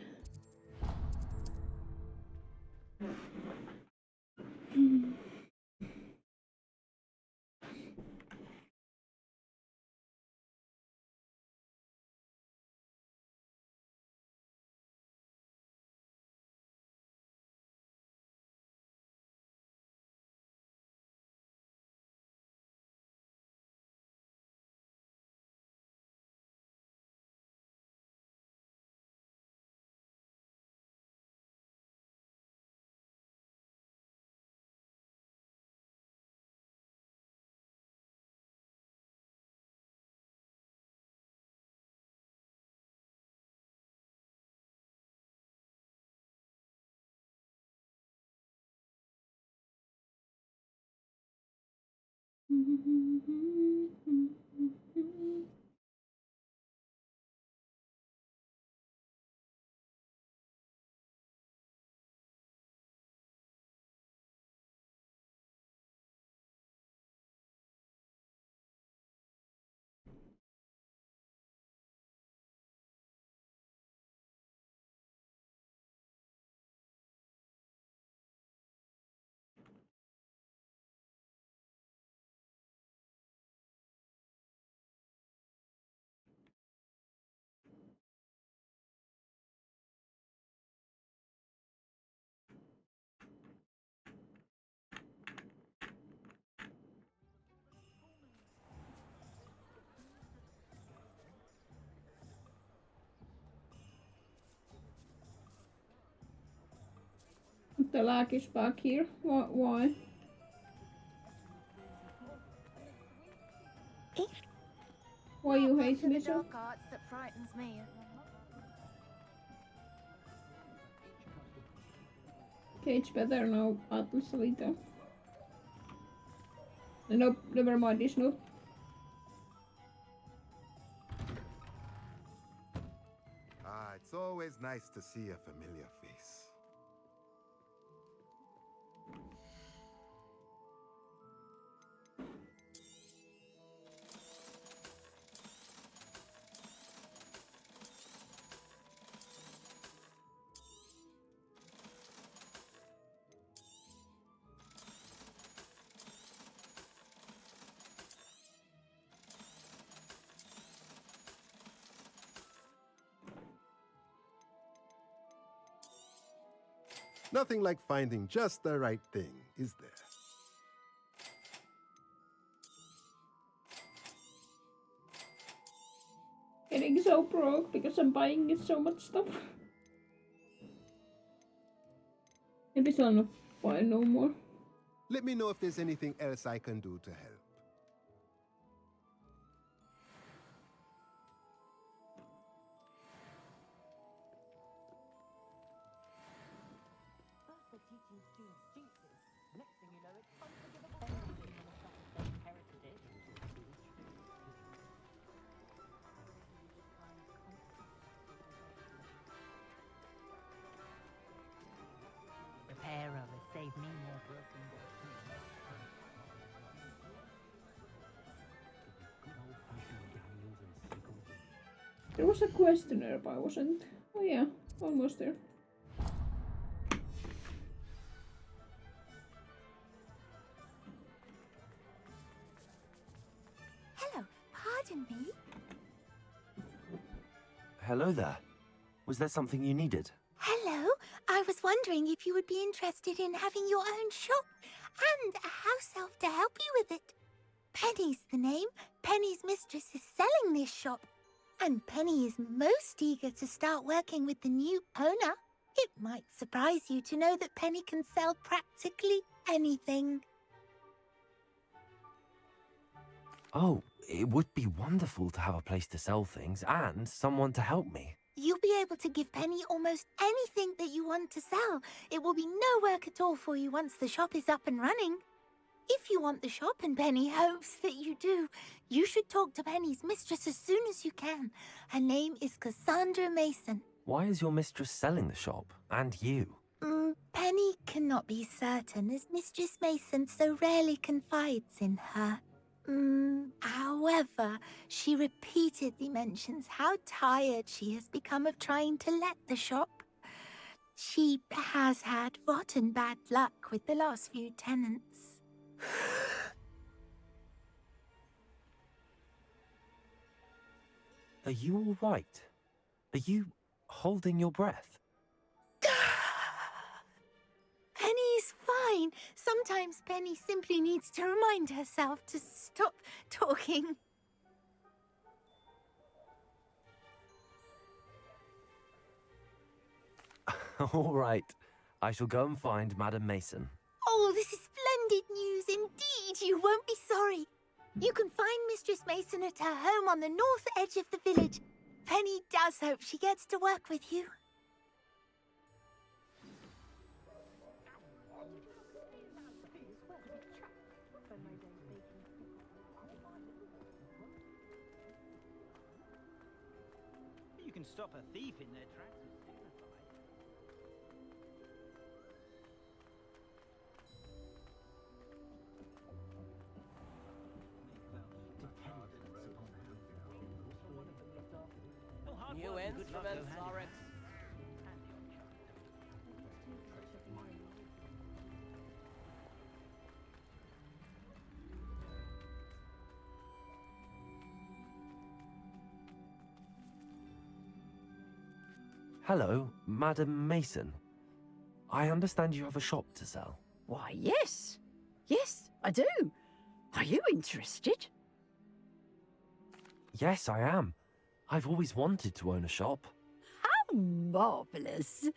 The lag is back here. Why? Why you hate me so? That frightens me. Okay, it's better now, Atlas a little. Nope, never mind, it's not. It's always nice to see a familiar face. Nothing like finding just the right thing, is there? Getting so broke because I'm buying so much stuff. Maybe I'll not buy no more. Let me know if there's anything else I can do to help. Repairer has saved me more broken There was a questionnaire, but I wasn't. Oh yeah, almost there. Hello, pardon me. Hello there. Was there something you needed? Hello, I was wondering if you would be interested in having your own shop and a house elf to help you with it. Penny's the name. Penny's mistress is selling this shop, and Penny is most eager to start working with the new owner. It might surprise you to know that Penny can sell practically anything. Oh, it would be wonderful to have a place to sell things and someone to help me. You'll be able to give Penny almost anything that you want to sell. It will be no work at all for you once the shop is up and running. If you want the shop and Penny hopes that you do, you should talk to Penny's mistress as soon as you can. Her name is Cassandra Mason. Why is your mistress selling the shop? And you? Penny cannot be certain, as Mistress Mason so rarely confides in her. However, she repeatedly mentions how tired she has become of trying to let the shop. She has had rotten bad luck with the last few tenants. Are you all right? Are you holding your breath? Penny's fine. Sometimes Penny simply needs to remind herself to stop talking. All right. I shall go and find Madam Mason. Oh, this is splendid news indeed. You won't be sorry. You can find Mistress Mason at her home on the north edge of the village. Penny does hope she gets to work with you. You can stop a thief in their tracks. New instruments are Hello, Madam Mason. I understand you have a shop to sell. Why, yes. Yes, I do. Are you interested? Yes, I am. I've always wanted to own a shop. How marvellous.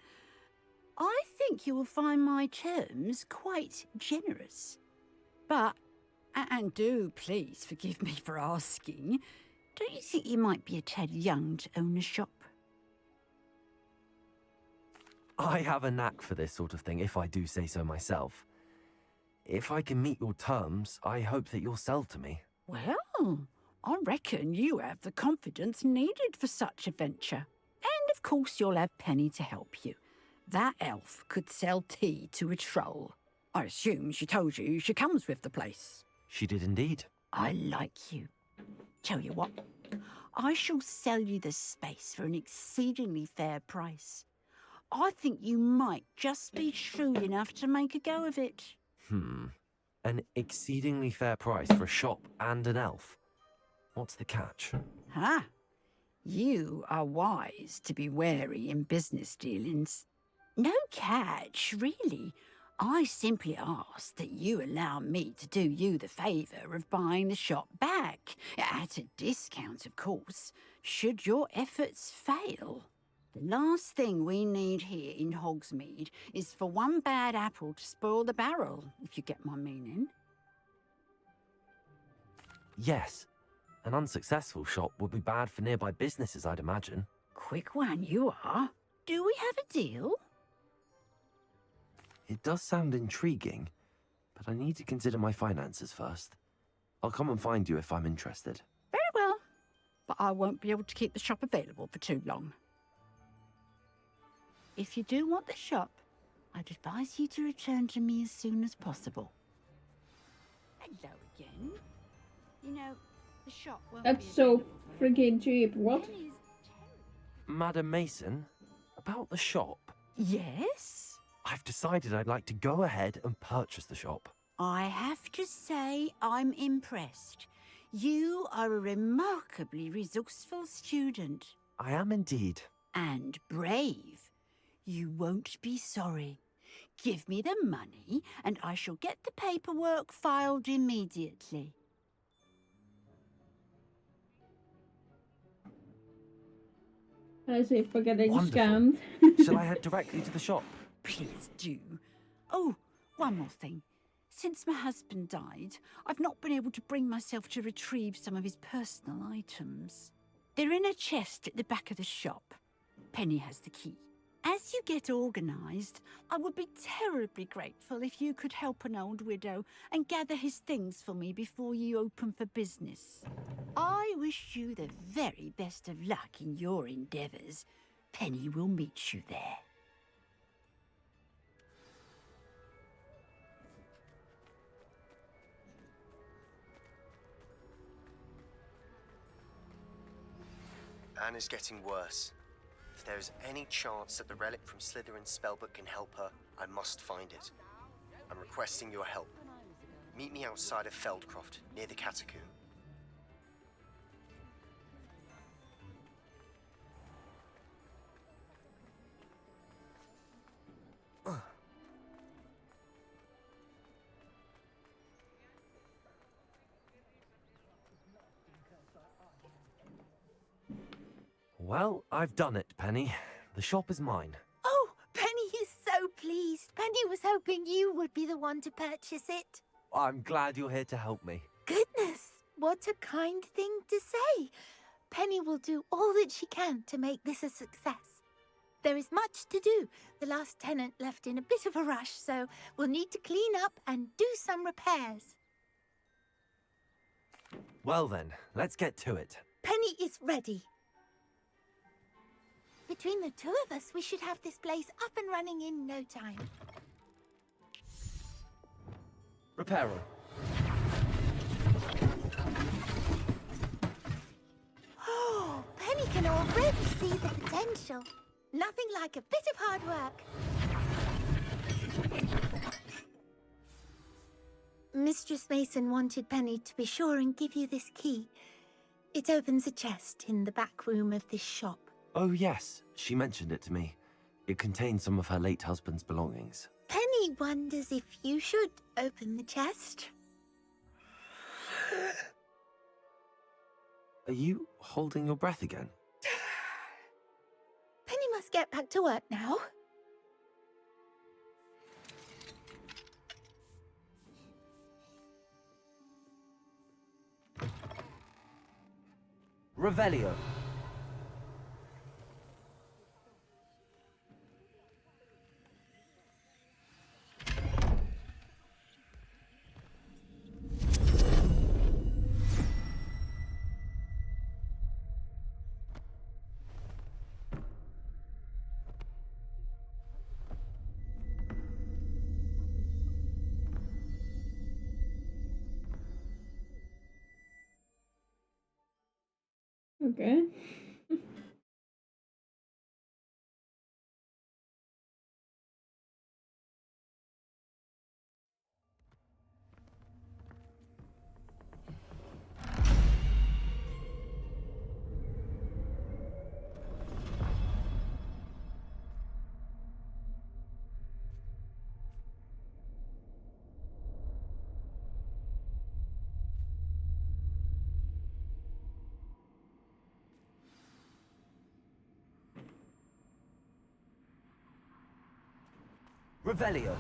I think you will find my terms quite generous. But, and do please forgive me for asking, don't you think you might be a tad young to own a shop? I have a knack for this sort of thing, if I do say so myself. If I can meet your terms, I hope that you'll sell to me. Well, I reckon you have the confidence needed for such a venture. And of course you'll have Penny to help you. That elf could sell tea to a troll. I assume she told you she comes with the place. She did indeed. I like you. Tell you what, I shall sell you the space for an exceedingly fair price. I think you might just be shrewd enough to make a go of it. An exceedingly fair price for a shop and an elf. What's the catch? You are wise to be wary in business dealings. No catch, really. I simply ask that you allow me to do you the favour of buying the shop back, at a discount, of course, should your efforts fail. The last thing we need here in Hogsmeade is for one bad apple to spoil the barrel, if you get my meaning. Yes. An unsuccessful shop would be bad for nearby businesses, I'd imagine. Quick one you are. Do we have a deal? It does sound intriguing, but I need to consider my finances first. I'll come and find you if I'm interested. Very well, but I won't be able to keep the shop available for too long. If you do want the shop, I'd advise you to return to me as soon as possible. Hello again. You know, the shop won't That's be so available for freaking cheap. What? Madam Mason, about the shop. Yes? I've decided I'd like to go ahead and purchase the shop. I have to say I'm impressed. You are a remarkably resourceful student. I am indeed. And brave. You won't be sorry. Give me the money, and I shall get the paperwork filed immediately. As if we're getting Wonderful. scammed. Shall I head directly to the shop? Please do. Oh, one more thing. Since my husband died, I've not been able to bring myself to retrieve some of his personal items. They're in a chest at the back of the shop. Penny has the key. As you get organised, I would be terribly grateful if you could help an old widow and gather his things for me before you open for business. I wish you the very best of luck in your endeavours. Penny will meet you there. Anne is getting worse. If there is any chance that the relic from Slytherin's spellbook can help her, I must find it. I'm requesting your help. Meet me outside of Feldcroft, near the catacomb. Well, I've done it, Penny. The shop is mine. Oh, Penny is so pleased. Penny was hoping you would be the one to purchase it. I'm glad you're here to help me. Goodness, what a kind thing to say. Penny will do all that she can to make this a success. There is much to do. The last tenant left in a bit of a rush, so we'll need to clean up and do some repairs. Well then, let's get to it. Penny is ready. Between the two of us, we should have this place up and running in no time. Reparo. Oh, Penny can already see the potential. Nothing like a bit of hard work. Mistress Mason wanted Penny to be sure and give you this key. It opens a chest in the back room of this shop. Oh yes, she mentioned it to me. It contains some of her late husband's belongings. Penny wonders if you should open the chest. Are you holding your breath again? Penny must get back to work now. Revelio. Okay. Revelio.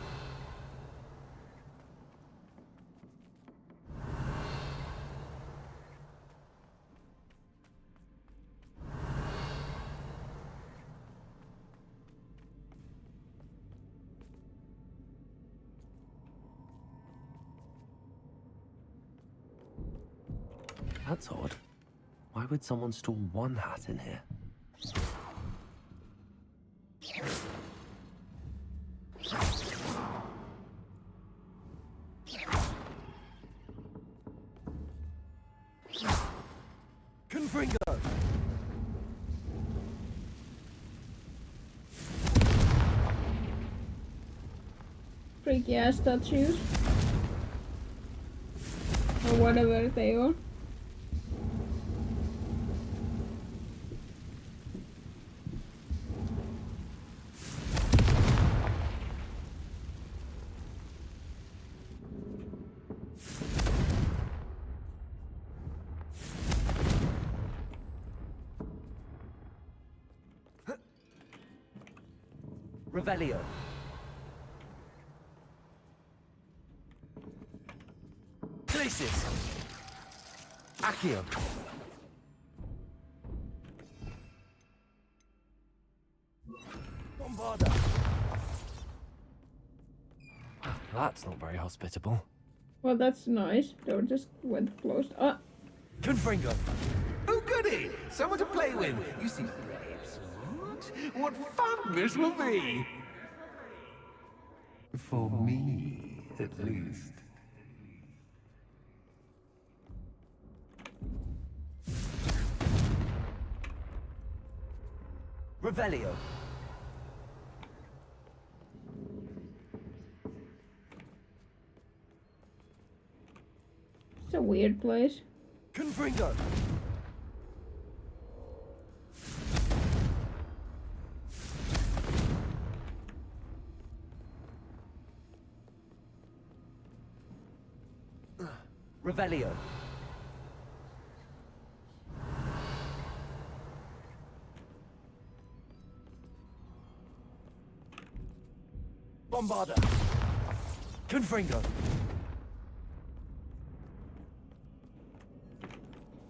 That's odd. Why would someone store one hat in here? Confringo! Freaky ass statues. Or whatever they are. Revelio. Places. Accio. Bombarda! That's not very hospitable. Well, that's nice. Door just went closed. Ah! Confringo! Oh, goody! Someone to play with. You seem brave, sort. What fun this will be! For me, at least. Revelio! It's a weird place. Confringo! Revelio! Bombarda! Confringo!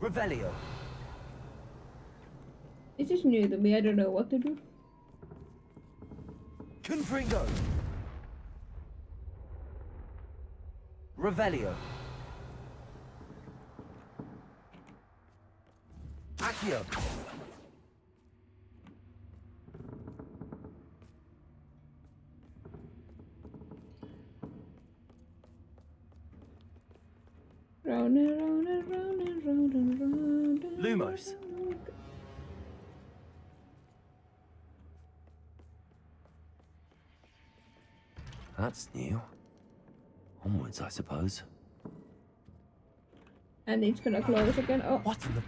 Revelio! This is new to me, I don't know what to do. Confringo! Revelio! Accio! Round and round and round and round and round. Lumos! That's new. Onwards, I suppose. And it's gonna close again. Oh. What in the...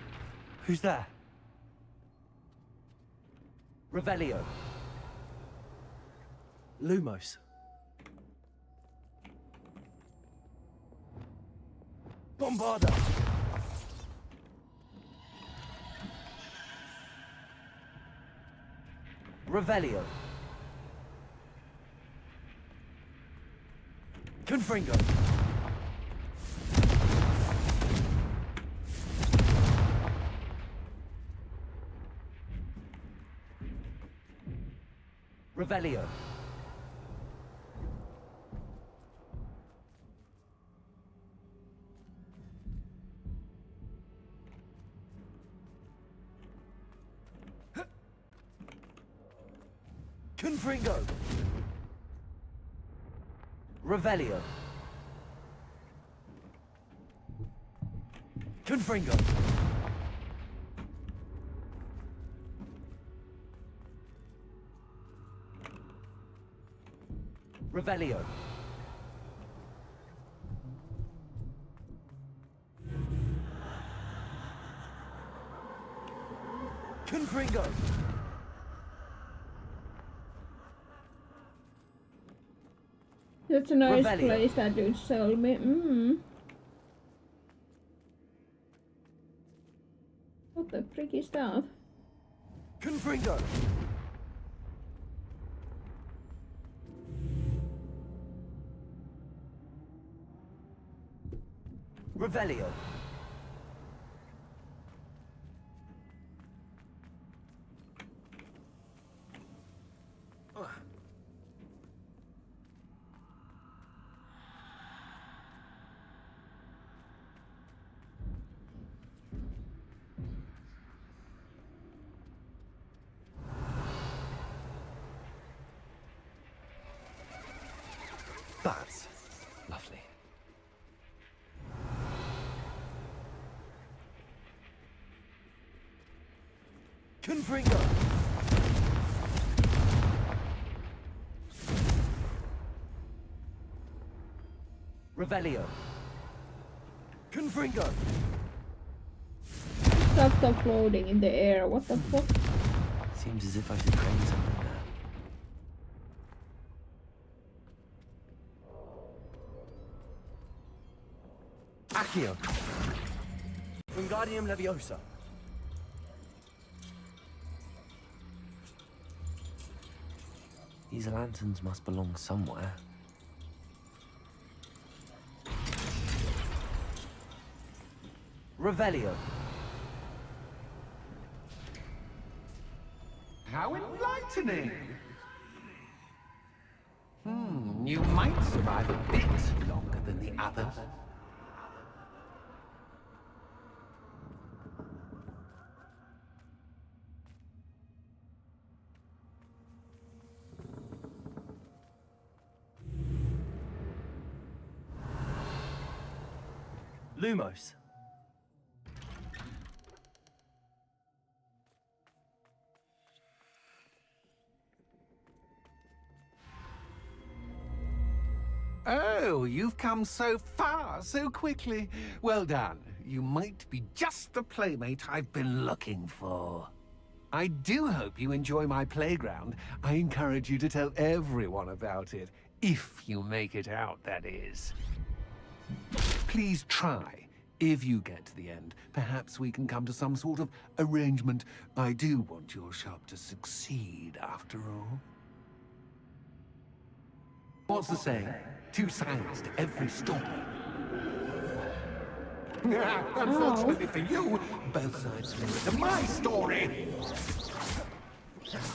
Who's there? Revelio. Lumos. Bombarda. Revelio. Confringo. Revelio. Confringo. Revelio. Confringo. Revelio. Confringo. That's a nice Revelio. place that dude sold me. What the frick is that? Confringo. Revelio. That's lovely. Confringo. Revelio. Confringo. Stuff stopped floating in the air. What the fuck? Seems as if I should train something there. Accio. Wingardium Leviosa. These lanterns must belong somewhere. Revelio. How enlightening! You might survive a bit longer than the others. Lumos. Oh, you've come so far so quickly. Well done. You might be just the playmate I've been looking for. I do hope you enjoy my playground. I encourage you to tell everyone about it. If you make it out, that is. Please try. If you get to the end, perhaps we can come to some sort of arrangement. I do want your shop to succeed, after all. What's the saying? 2 sides to every story. Unfortunately for you, both sides listen to my story.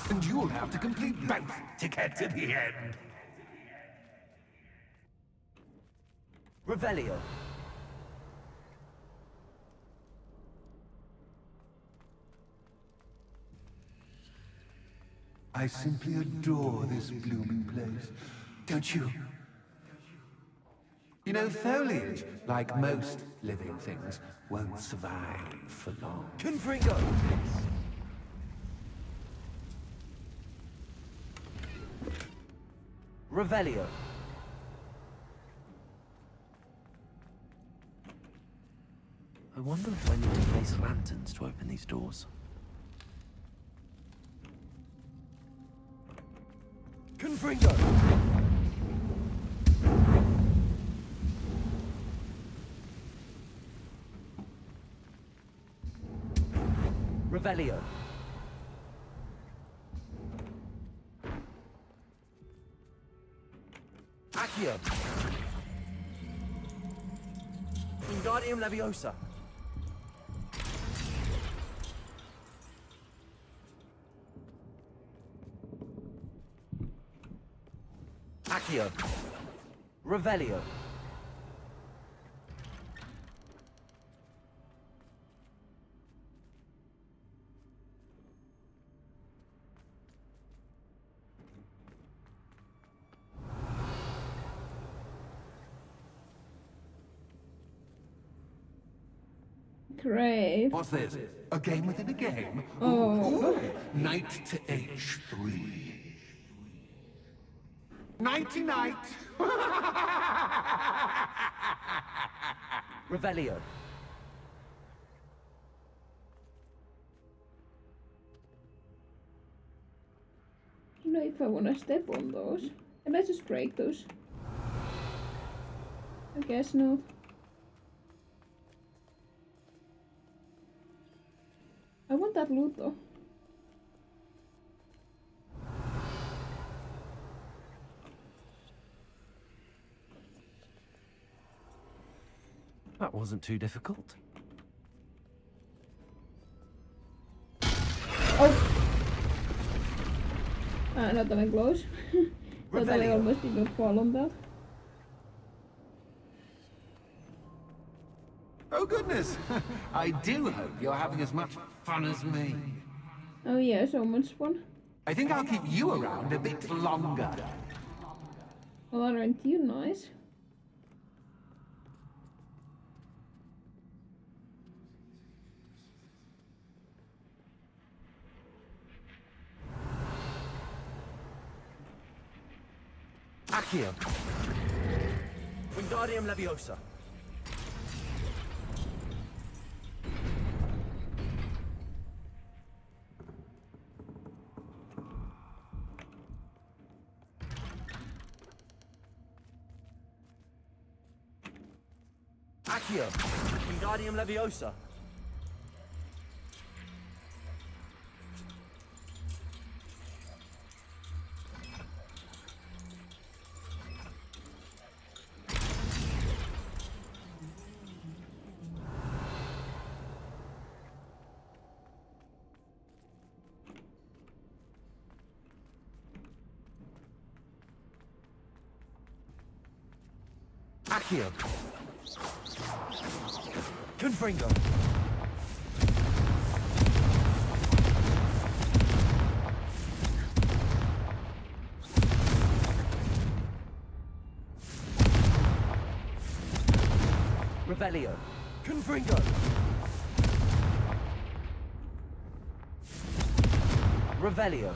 And you'll have to complete both to get to the end. Revelio. I simply adore this blooming place. Don't you? You know, foliage, like most living things, won't survive for long. Confringo! Revelio. I wonder if I need to place lanterns to open these doors. Confringo! Revelio. Accio. Wingardium Leviosa. Accio. Revelio. Great. What's this? A game within a game? Oh. Knight to H3. Nighty-night! Revelio. I don't know if I wanna step on those. Can I just break those? I guess not. I want that loot though. That wasn't too difficult. Oh! Not that I'm close. Thought I almost didn't fall on that. Oh goodness! I do hope you're having as much fun as me. Oh yeah, so much fun. I think I'll keep you around a bit longer. Well, aren't you nice? Accio. Wingardium Leviosa. Accio. Wingardium Leviosa. Accio. Confringo. Revelio. Confringo. Revelio.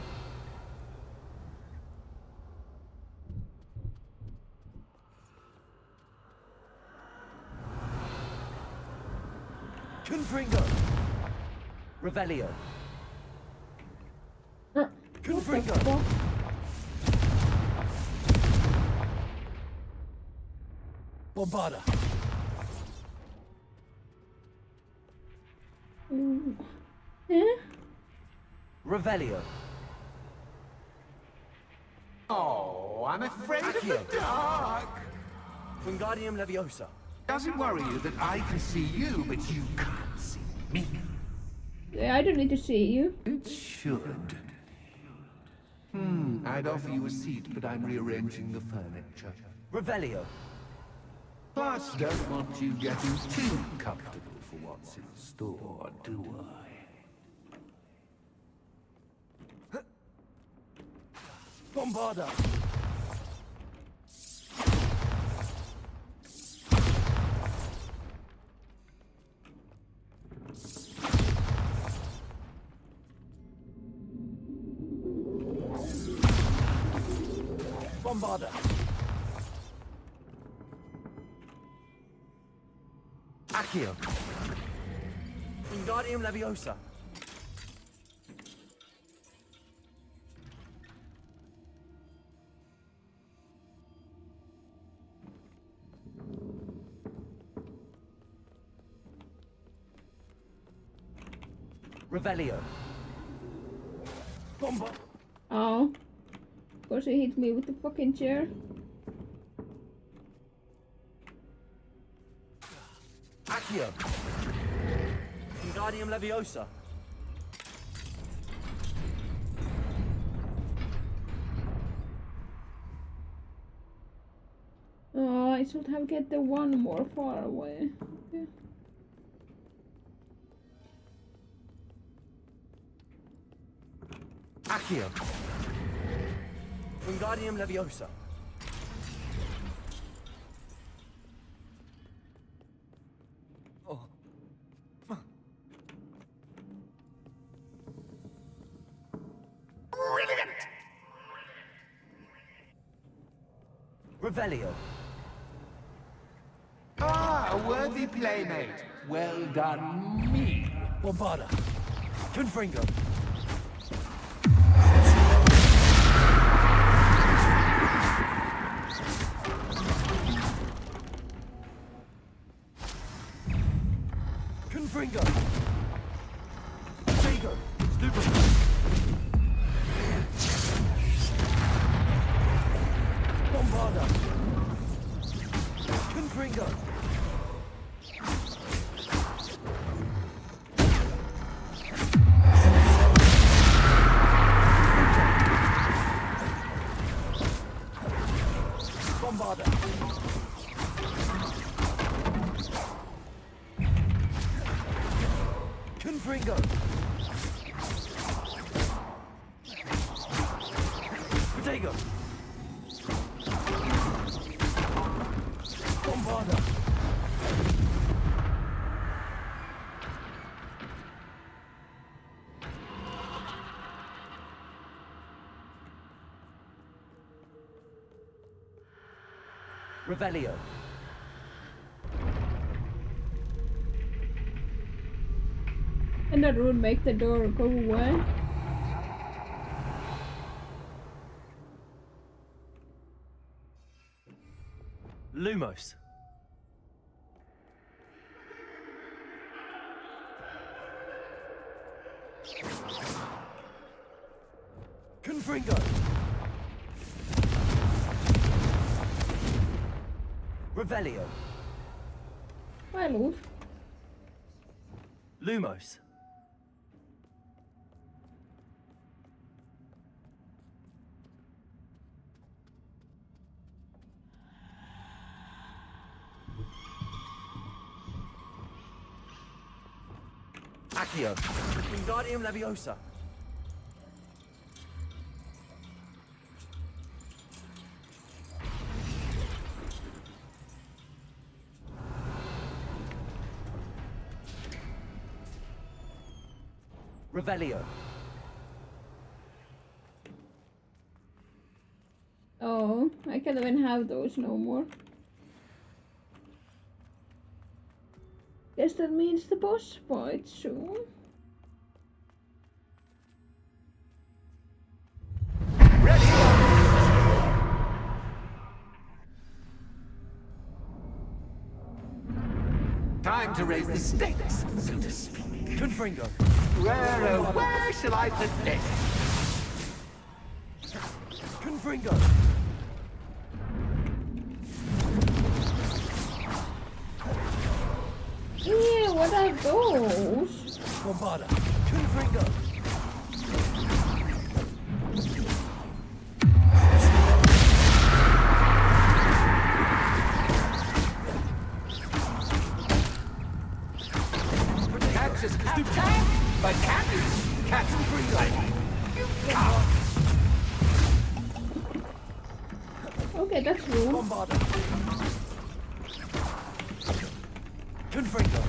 Confringo. Revelio. Confringo. Bombarda. Revelio. Oh, I'm afraid of the dark. Wingardium Leviosa. Does it worry you that I can see you, but you can't see me? Yeah, I don't need to see you. It should. I'd offer you a seat, but I'm rearranging the furniture. Revelio. Plus, don't want you getting too comfortable for what's in store, do I? Bombarda. Bombarda. Accio. Wingardium Leviosa. Revelio. Bomba. Oh. Of course he hit me with the fucking chair. Accio. Wingardium Leviosa. Oh, I should have get the one more far away. Okay. Accio. Wingardium Leviosa. Oh. Brilliant! Revelio. Ah, a worthy playmate. Well done, me. Bombarda. Confringo. Confringo. Vigo. Stupid. Bombarda. Confringo. Bombarda. Confringo. Potato. Bombarda. Revelio. And that would make the door go away. Lumos. Confringo. Revelio. My lord. Lumos. Accio. Wingardium Leviosa. Revelio. Oh, I can't even have those no more. Guess that means the boss fight soon. Time to raise the stakes, so to speak. Confringo. Where shall I put this? Confringo. Yeah, what are those? Bombarda. Confringo. Catch us attack, but can you catch me free? Okay, that's rude. Bombarda. Confringo.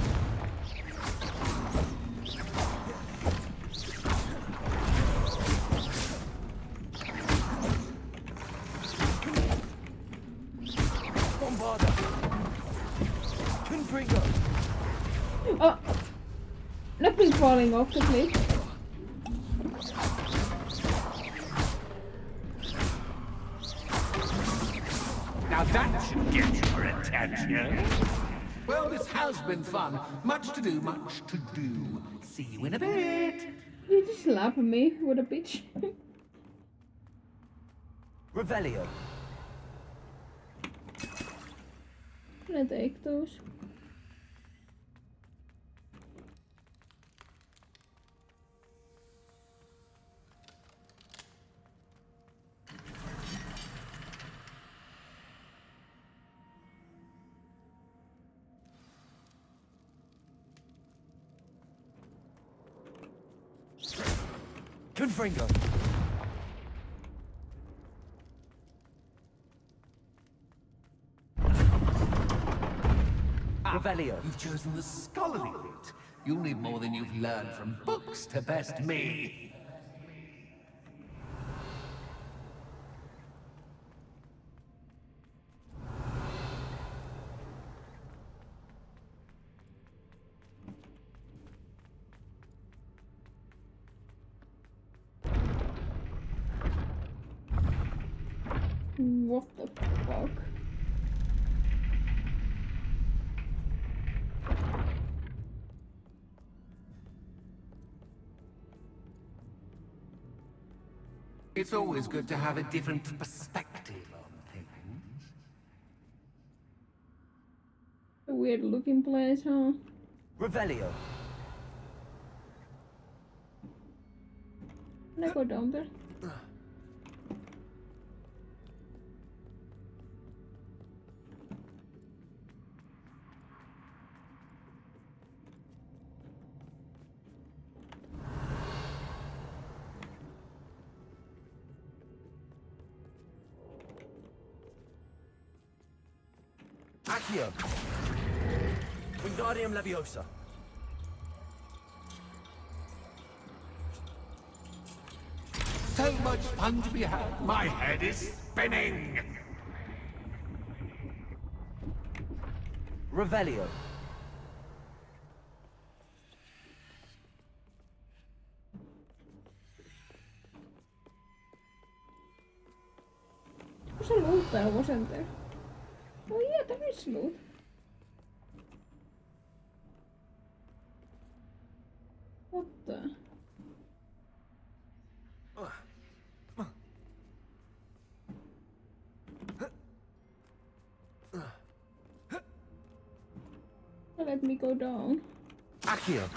Bombarda. Confringo. Oh! Nothing falling off the cliff. Now that should get your attention. Well, this has been fun. Much to do, much to do. See you in a bit. You just slap me with a bitch. Revelio. Can I take those? Confringo. Revelio. You've chosen the scholarly route. You'll need more than you've learned from books to best me. What the fuck? It's always good to have a different perspective on things. A weird looking place, huh? Revelio. Can I go down there? Accio. Wingardium Leviosa. So much fun to be had. My head is spinning. Revelio. Was a loot there, wasn't there? Oh yeah, there is loot. What the? Let me go down. Accio.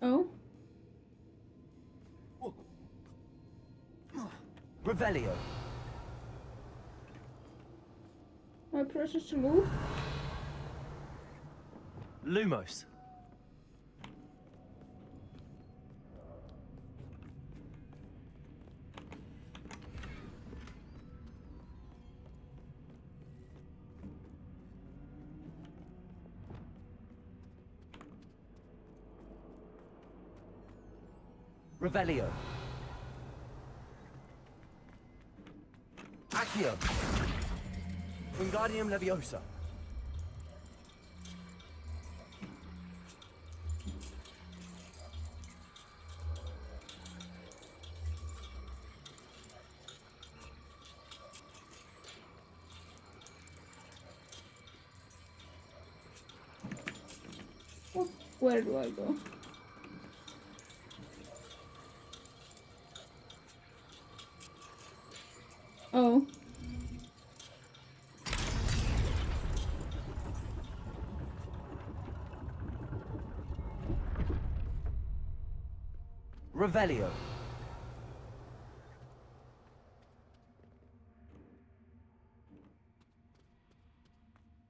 Oh? Revelio. I precious loot. Lumos. Revelio. Accio. Wingardium Leviosa. Where do I go? Oh. Revelio.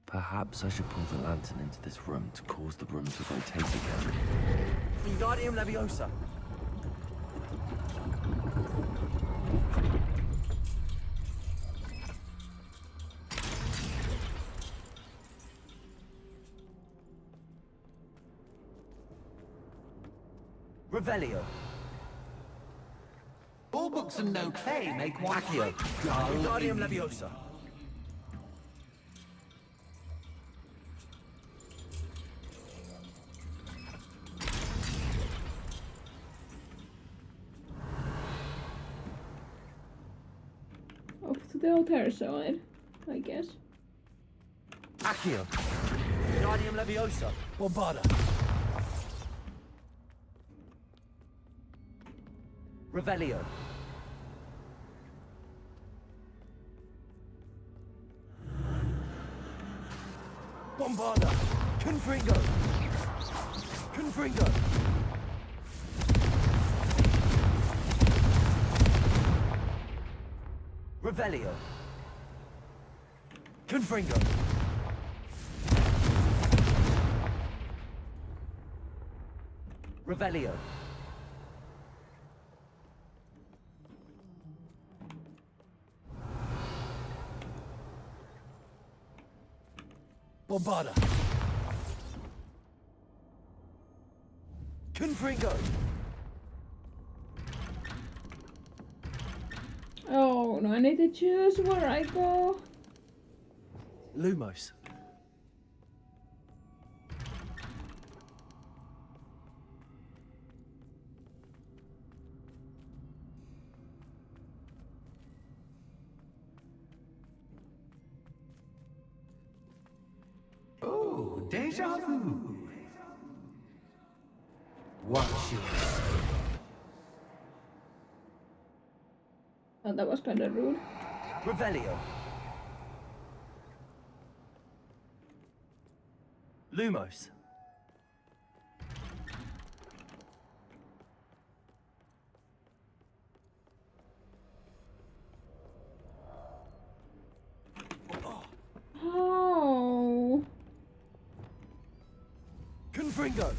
Perhaps I should pull the lantern into this room to cause the room to rotate again. Wingardium Leviosa. Revelio. All books and no play make one Accio. dull. Wingardium Leviosa. Off to the other side, I guess. Accio. Wingardium Leviosa. Bombarda. Revelio. Bombarda. Confringo. Confringo. Revelio. Confringo. Revelio. Bombarda. Confringo. Oh no, I need to choose where I go. Lumos. Oh, deja vu. Watch your Oh, that was kind of rude. Revelio. Lumos. Oh. Confringo.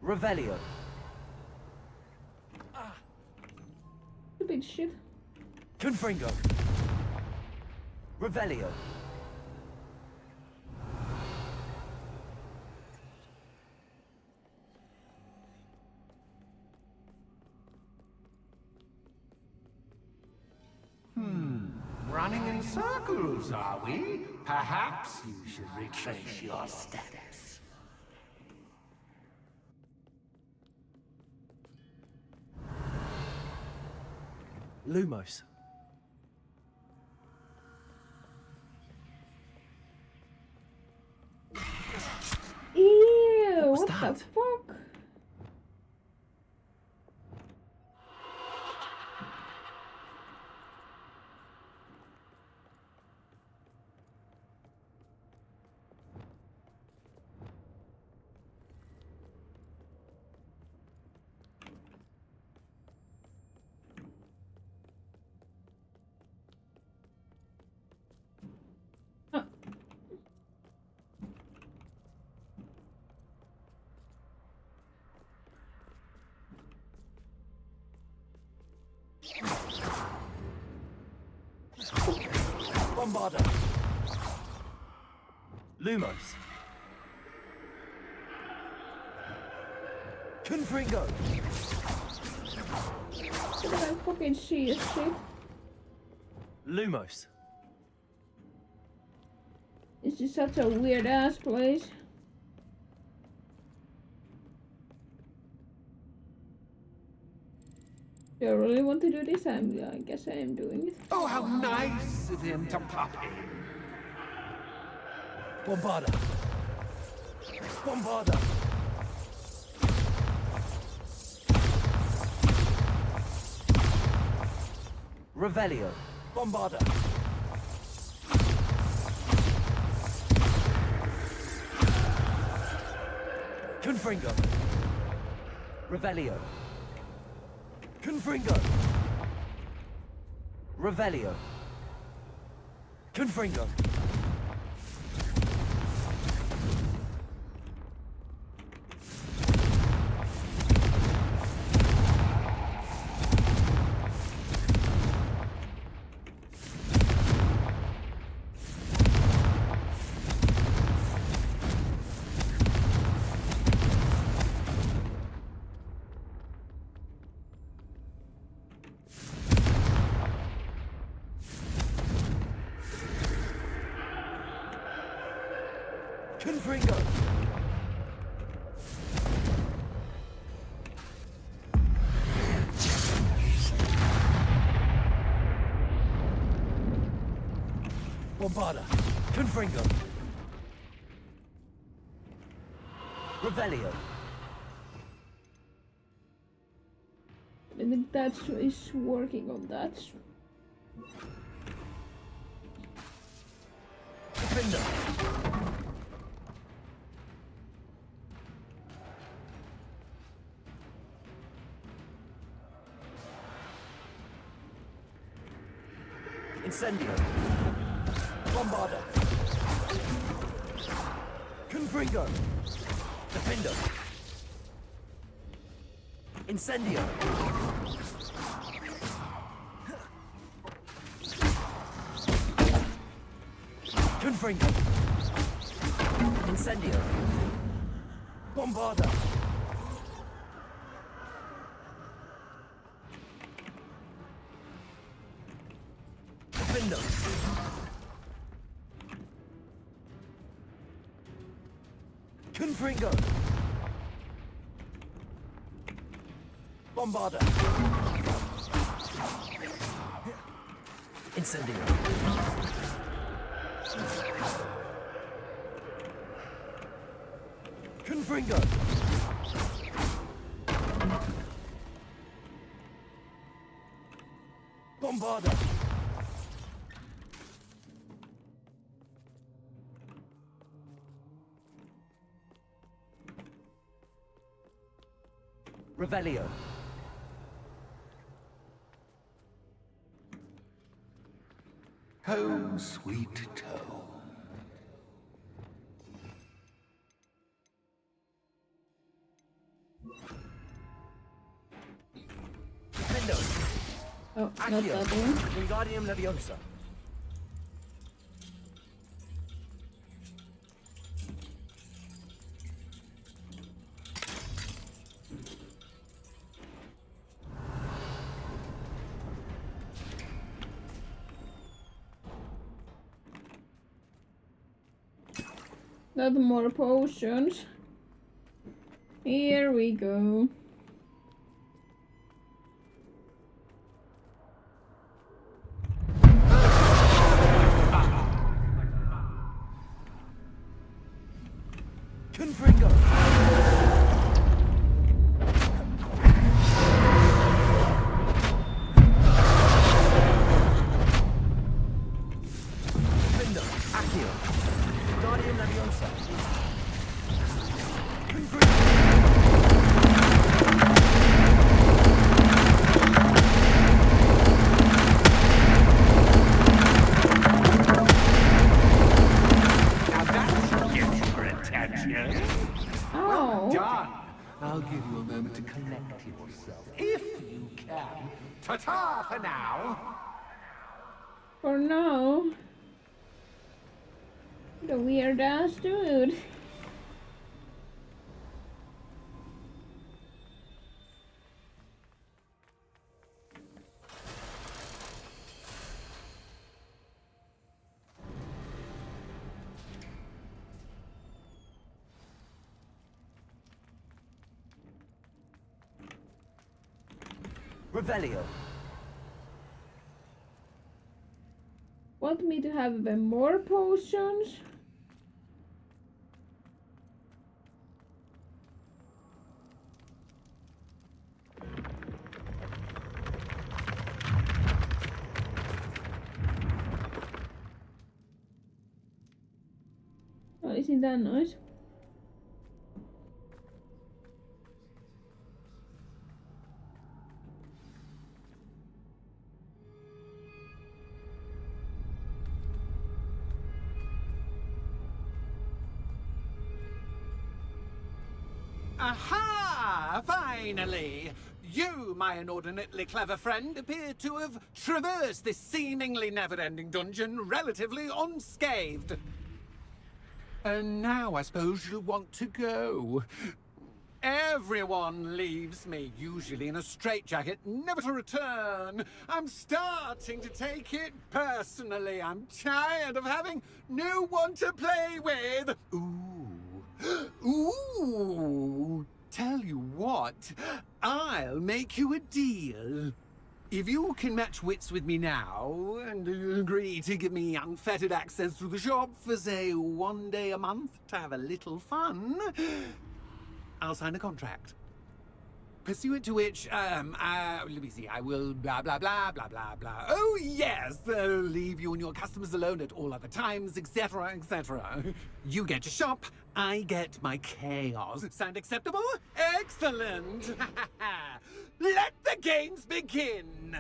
Revelio. Stupid shit. Confringo. Revelio. Running in circles, are we? Perhaps you should retrace your steps. Lumos. Ew, What was what that? the fuck? Bombarder. Lumos. Confringo. Did I fucking see a shit? Lumos. This is such a weird ass place. Do I really want to do this? I guess I am doing it. Oh, how nice of him to pop in. Bombarder. Bombarder. Revelio. Bombarder. Confringo. Revelio. Confringo. Revelio. Confringo. Confringo. Bombarder. Confringo. Revelio. I think that's is working on that. Defender. Incendio. Bombarder. Confringo. Defender. Incendio. Confringo. Incendio. Bombarder. Defender. Confringo. Bombarder. Incendio. Confringo. Bombarder. Revelio. Home, sweet home. Defendo. Oh, not Accio. that one. Wingardium Leviosa. Not more potions. Here we go. Confringo. Defender. Accio. Wingardium Leviosa. Now that should get your attention. Oh. Done. I'll give you a moment to collect yourself, if you can. Ta-ta for now. For now. The weird ass dude. Revelio. Want me to have even more potions? Oh, isn't that nice? Aha! Finally! You, my inordinately clever friend, appear to have traversed this seemingly never-ending dungeon relatively unscathed. And now I suppose you'll want to go. Everyone leaves me, usually in a straitjacket, never to return. I'm starting to take it personally. I'm tired of having no one to play with. Ooh, tell you what, I'll make you a deal. If you can match wits with me now, and agree to give me unfettered access to the shop for, say, 1 day a month to have a little fun, I'll sign a contract. Pursuant to which, let me see, I will blah, blah, blah, blah, blah, blah. Oh, yes, leave you and your customers alone at all other times, etc., etc. You get your shop, I get my chaos. Sound acceptable? Excellent! Let the games begin!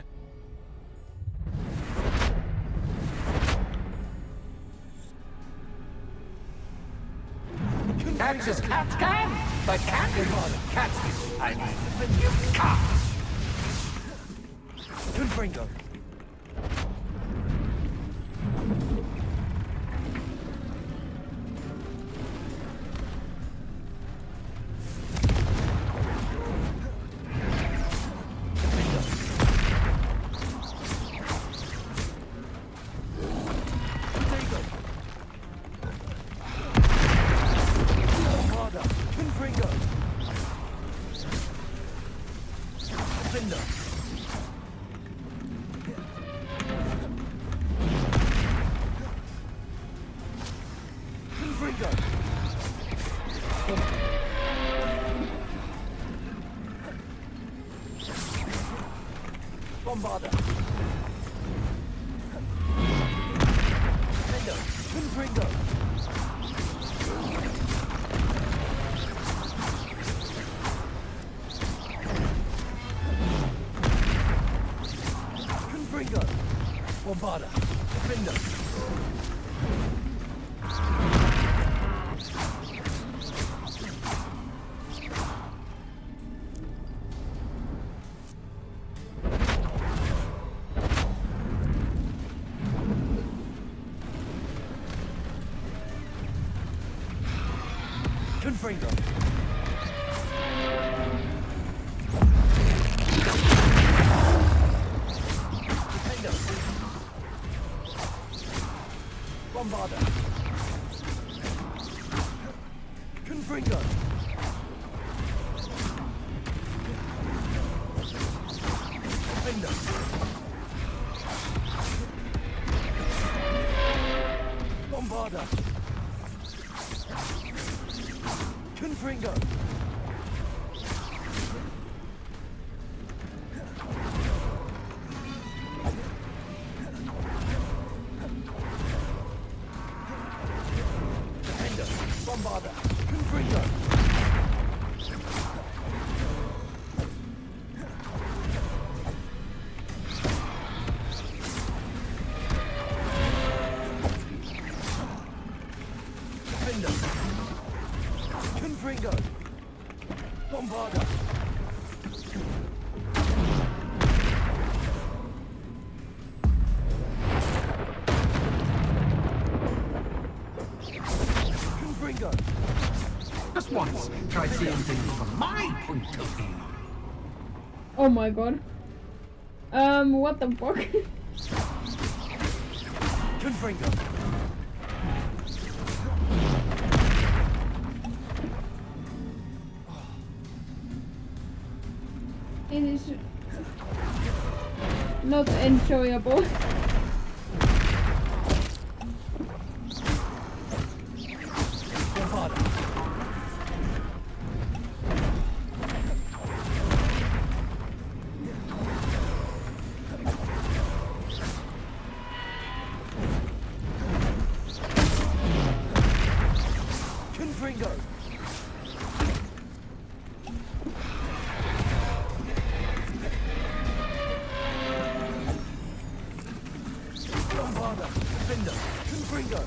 Catch as cats can, but cat is more than cats. I mean, the new cat. Confringo. Bombarder. Fender. Confringo. Confringo. Bombarder. Fender. Confringo. Defender. Bombarder. Confringo. Defender. Bombarder. Confringo. Defender. Bombarder. Confringo. Defender. Confringo. Bombarder. just once. Try seeing things from my point of view. Oh my god. What the fuck? Confringo. It is not enjoyable. Confringo. Bombarda. Defender. Confringo.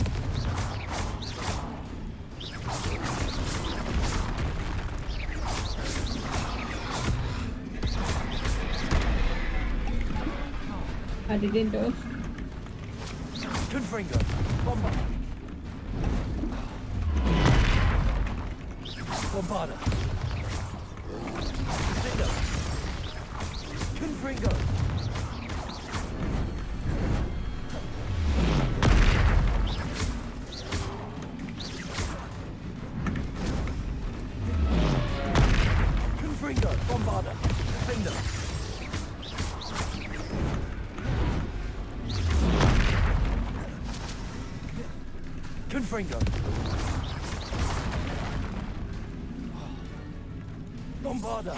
I didn't dodge. Confringo. Bombarda. Bombarda. Defender. Confringo. Confringo. Bombarda. Defender. Confringo. Bombarda.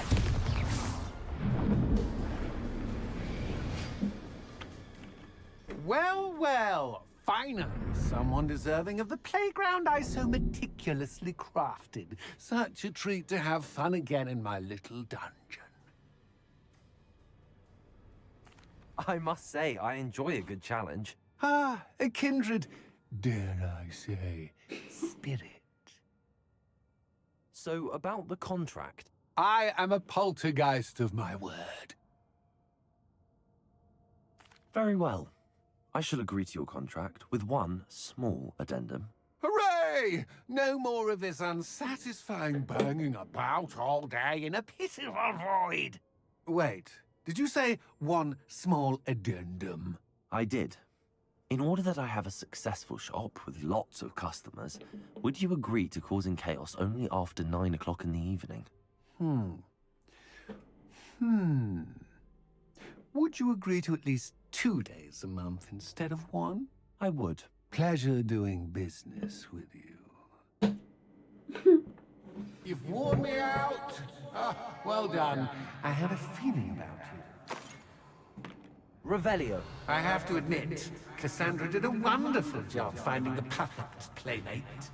Well, well. Finally, someone deserving of the playground I so meticulously crafted. Such a treat to have fun again in my little dungeon. I must say, I enjoy a good challenge. Ah, a kindred, dare I say, spirit. So, about the contract. I am a poltergeist of my word. Very well. I shall agree to your contract with one small addendum. Hooray! No more of this unsatisfying banging about all day in a pitiful void. Wait, did you say one small addendum? I did. In order that I have a successful shop with lots of customers, would you agree to causing chaos only after 9 o'clock in the evening? Would you agree to at least 2 days a month instead of one? I would. Pleasure doing business with you. You've worn me out. Ah, well done. I had a feeling about you. Revelio. I have to admit, Cassandra did a wonderful job finding the perfect playmate.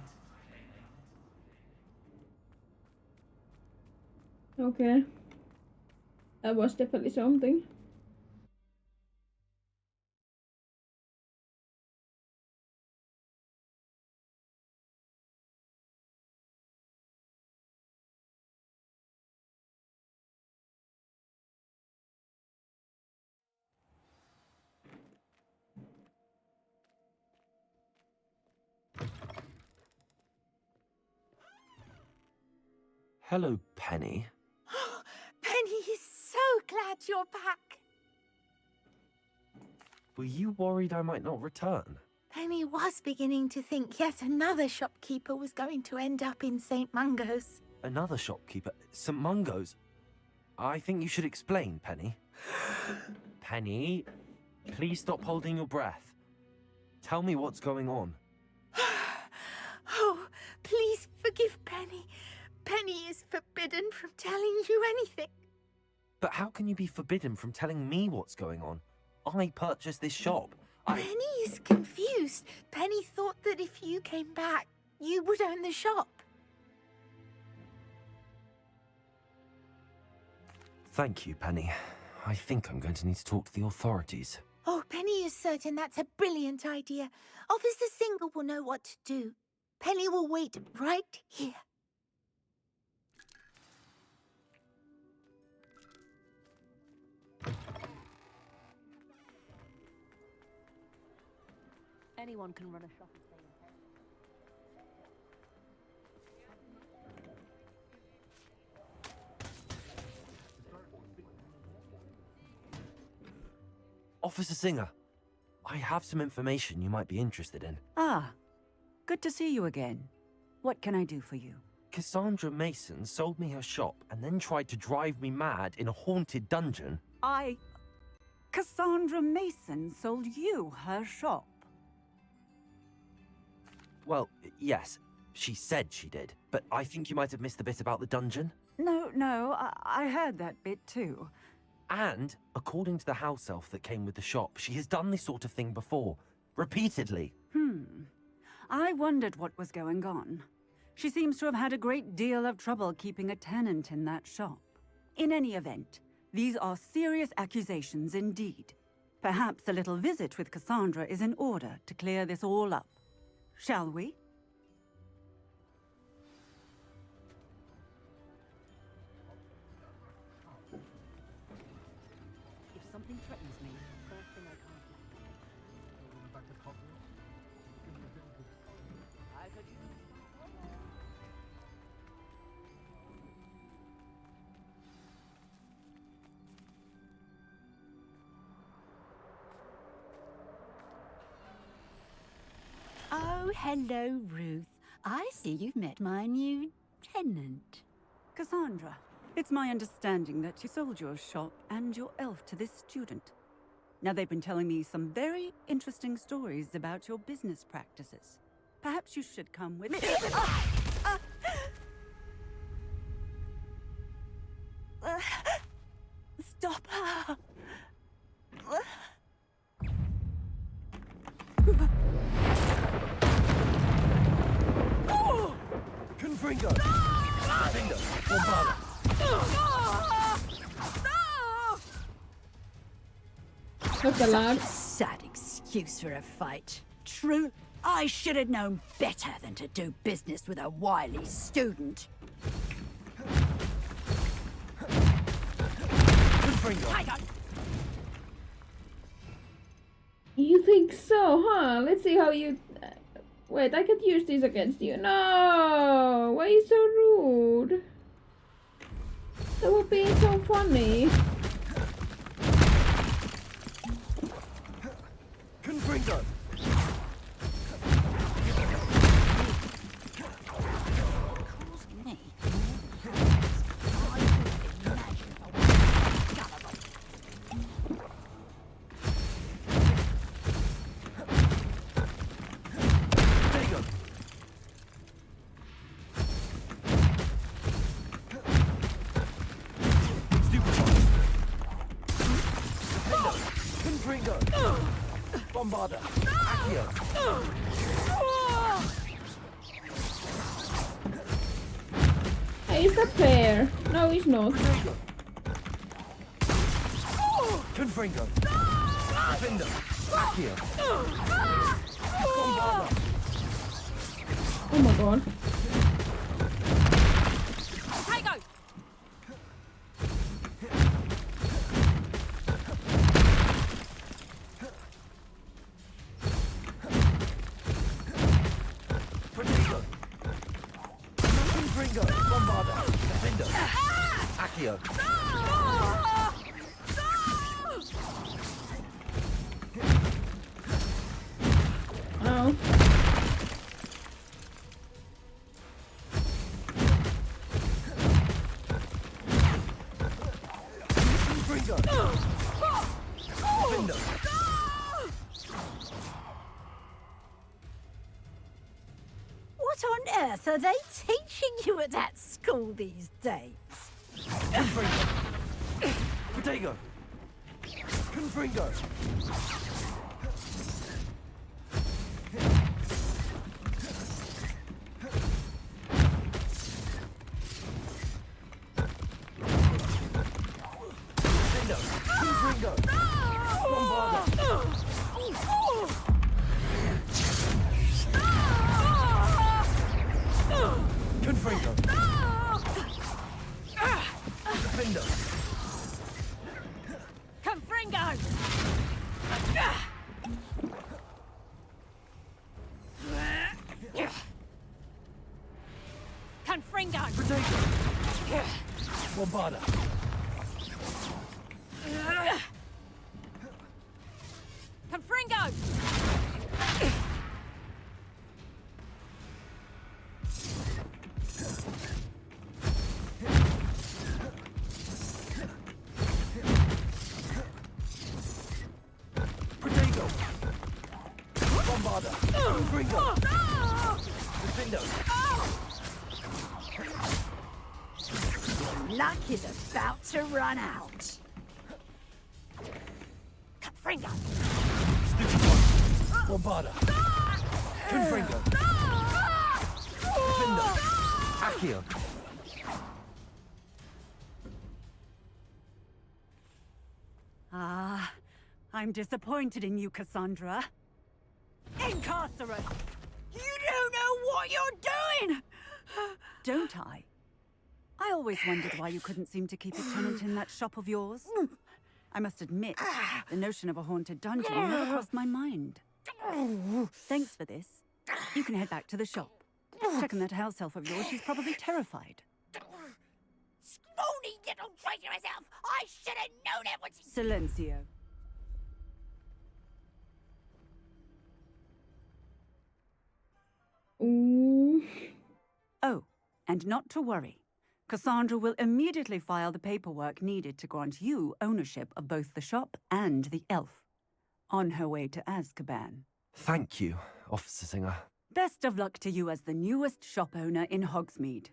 Okay. That was definitely something. Hello, Penny. Penny is so glad you're back. Were you worried I might not return? Penny was beginning to think yet another shopkeeper was going to end up in St. Mungo's. Another shopkeeper? St. Mungo's? I think you should explain, Penny. Penny, please stop holding your breath. Tell me what's going on. Oh, please forgive Penny. Penny is forbidden from telling you anything. But how can you be forbidden from telling me what's going on? I purchased this shop. Penny is confused. Penny thought that if you came back, you would own the shop. Thank you, Penny. I think I'm going to need to talk to the authorities. Oh, Penny is certain that's a brilliant idea. Officer Single will know what to do. Penny will wait right here. Anyone can run a shop and Officer Singer, I have some information you might be interested in. Ah, good to see you again. What can I do for you? Cassandra Mason sold me her shop and then tried to drive me mad in a haunted dungeon. Cassandra Mason sold you her shop? Well, yes, she said she did, but I think you might have missed the bit about the dungeon. No, I heard that bit too. And, according to the house elf that came with the shop, she has done this sort of thing before. Repeatedly. I wondered what was going on. She seems to have had a great deal of trouble keeping a tenant in that shop. In any event, these are serious accusations indeed. Perhaps a little visit with Cassandra is in order to clear this all up. Shall we? If something threatens me, first thing I can't do. I could use... Oh, hello, Ruth. I see you've met my new tenant. Cassandra, it's my understanding that you sold your shop and your elf to this student. Now, they've been telling me some very interesting stories about your business practices. Perhaps you should come with me. Stop her! Confringo! Defender! Bombarda! Look alive. Sad excuse for a fight. True, I should have known better than to do business with a wily student. Confringo! You think so, huh? Let's see how you... Wait, I could use this against you. No! Why are you so rude? That would be so funny. Confringo! Bombarda! Accio! Hey, is that fair? No, it's not. Confringo! Defender! Accio! Bombarda! Oh my god. Confringo! Bombarda! Defender! Accio! Oh. Confringo! Defender! What on earth are they teaching you at that school these days? Confringo! Protego! Confringo! Defender! Confringo! Bombarda! Confringo! Defender! Confringo! Confringo! Protego! Bombarda! Fringo! Protego! Bombarder! Gringo! Defendo! Your luck is about to run out. Fringo! Stupid one! Bombarder! Confringo! Defendo! Accio! Ah, I'm disappointed in you, Cassandra. Incarcerate! You don't know what you're doing! Don't I? I always wondered why you couldn't seem to keep a tenant in that shop of yours. I must admit, the notion of a haunted dungeon never crossed my mind. Thanks for this. You can head back to the shop. Checking that house elf of yours, she's probably terrified. Scrawny little traitorous elf! I should have known it was... Silencio. Ooh. Oh, and not to worry. Cassandra will immediately file the paperwork needed to grant you ownership of both the shop and the elf. On her way to Azkaban. Thank you, Officer Singer. Best of luck to you as the newest shop owner in Hogsmeade.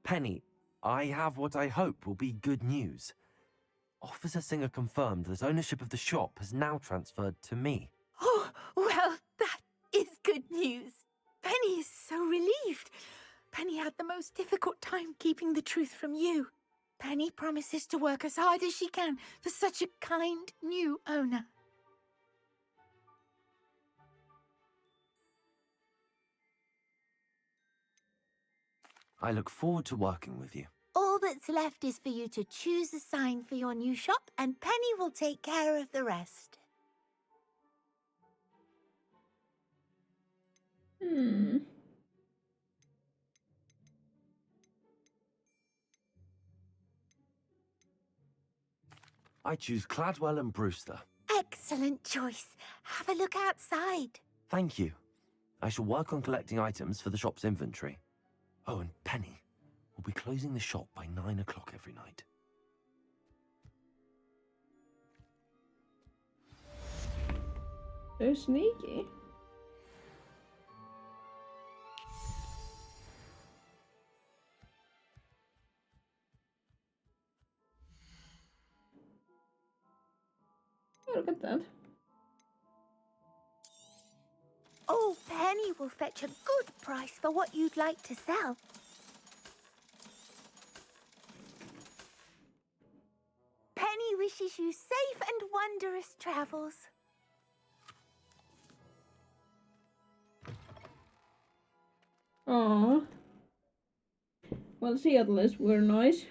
Penny, I have what I hope will be good news. Officer Singer confirmed that ownership of the shop has now transferred to me. Oh, well, that is good news. Penny is so relieved. Penny had the most difficult time keeping the truth from you. Penny promises to work as hard as she can for such a kind new owner. I look forward to working with you. All that's left is for you to choose a sign for your new shop, and Penny will take care of the rest. I choose Cladwell and Brewster. Excellent choice. Have a look outside. Thank you. I shall work on collecting items for the shop's inventory. Oh, and Penny will be closing the shop by 9 o'clock every night. So sneaky. Oh, look at that. Oh, Penny will fetch a good price for what you'd like to sell. Penny wishes you safe and wondrous travels. Aww. Well, Seattle is were nice.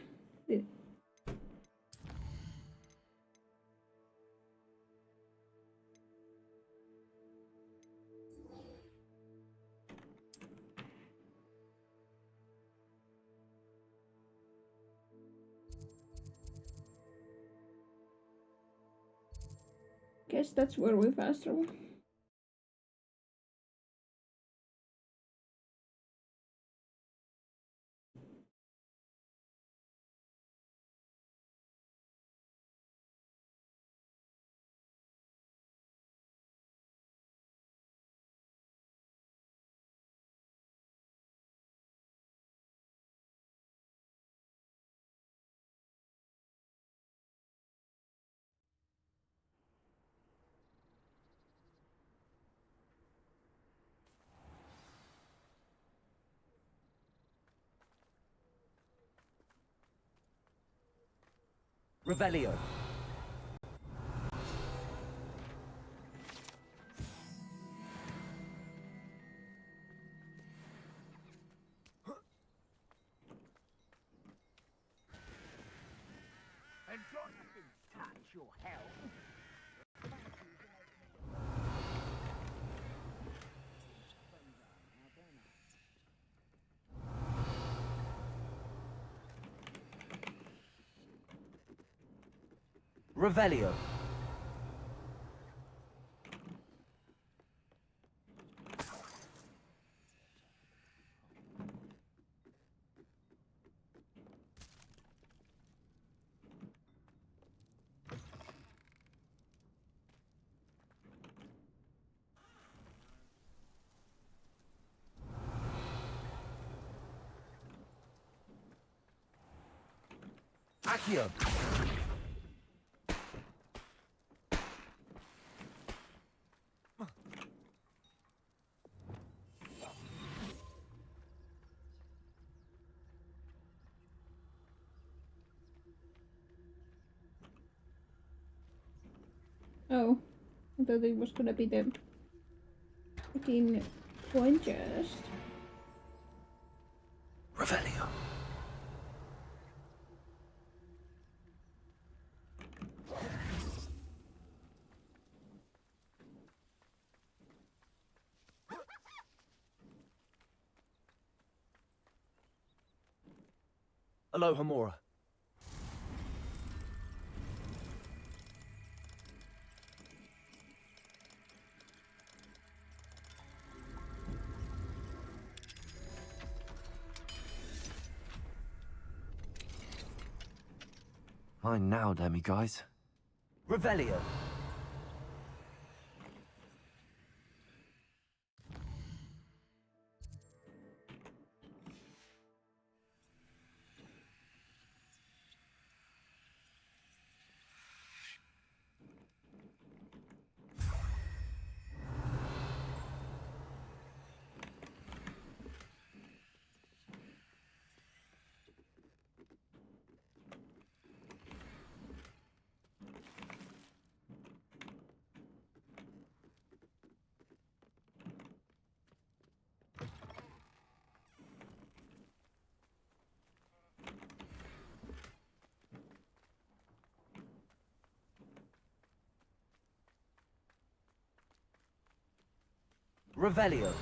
Guess that's where we fast travel. Revelio. And God didn't touch your health. Revelio. Accio. Oh, I thought it was gonna be the fucking coin chest. Revelio. Aloha Mora. Fine now, Demi guys. Revelio. Revelio.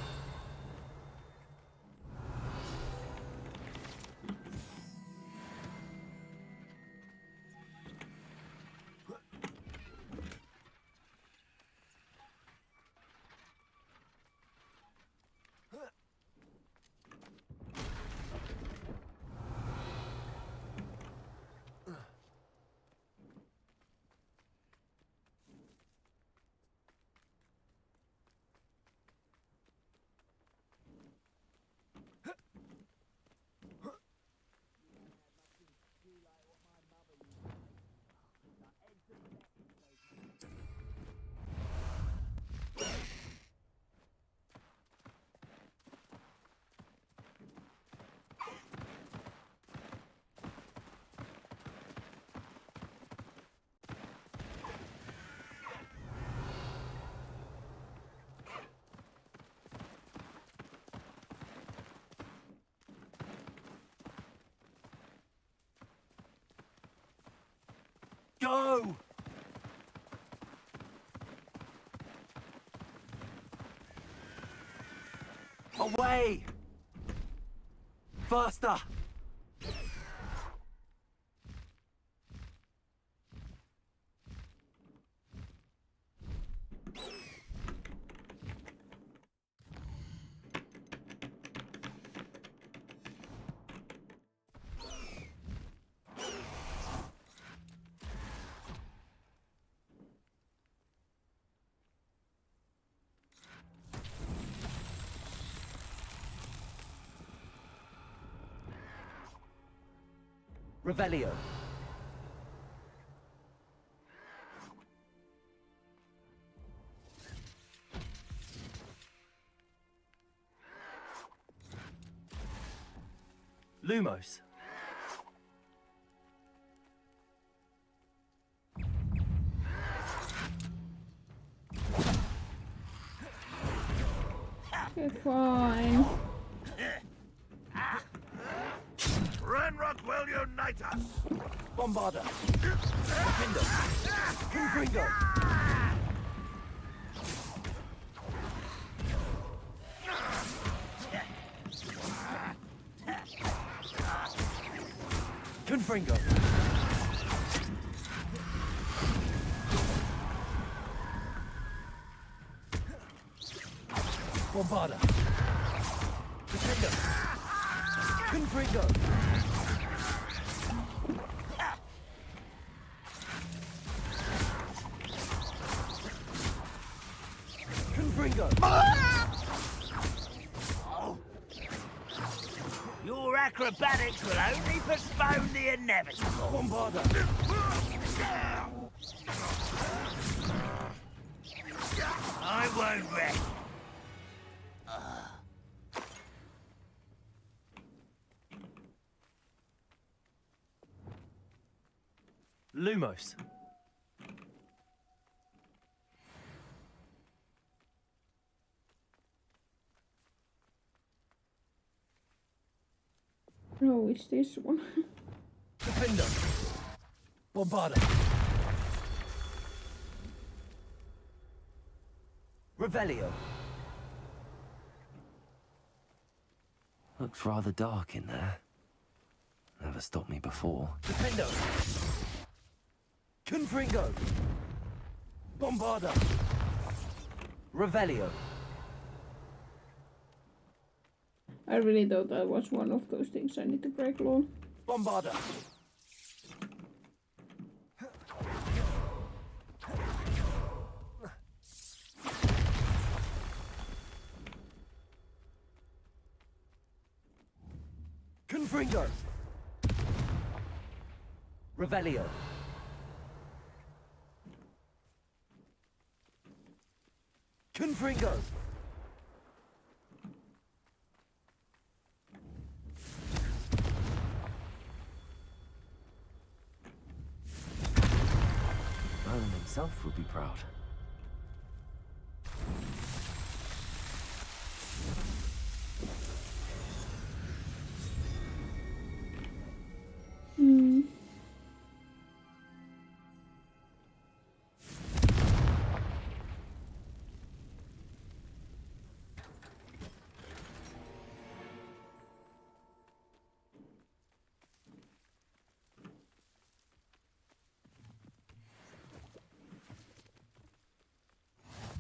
Go! Away! Faster! Revelio. Lumos. Okay, fine. Ranrock will unite us! Bombarder! Defender! Confringo! Confringo! Bombarder! Defender! Confringo! Confringo! Your acrobatics will only postpone the inevitable. Bombarder! I won't rest. Lumos. No, it's this one. Defender! Bombarder! Revelio! Looks rather dark in there. Never stopped me before. Defendo! Confringo! Bombarder! Revelio! I really thought that was one of those things I need to break law. Bombarder! Confringo! Revelio! Confringo! Merlin himself would be proud.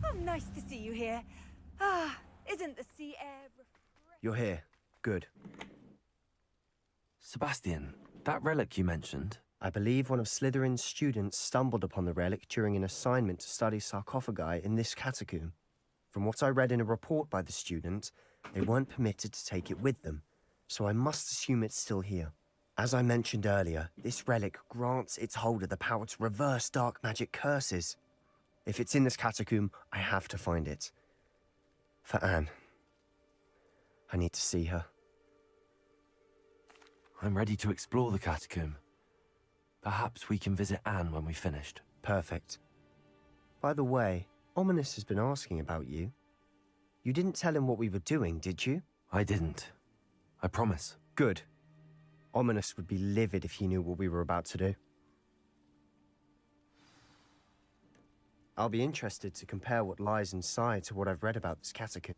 Oh, nice to see you here. Ah, isn't the sea air... You're here. Good. Sebastian, that relic you mentioned. I believe one of Slytherin's students stumbled upon the relic during an assignment to study sarcophagi in this catacomb. From what I read in a report by the student, they weren't permitted to take it with them, so I must assume it's still here. As I mentioned earlier, this relic grants its holder the power to reverse dark magic curses. If it's in this catacomb, I have to find it. For Anne. I need to see her. I'm ready to explore the catacomb. Perhaps we can visit Anne when we've finished. Perfect. By the way, Ominous has been asking about you. You didn't tell him what we were doing, did you? I didn't. I promise. Good. Ominous would be livid if he knew what we were about to do. I'll be interested to compare what lies inside to what I've read about this catacomb.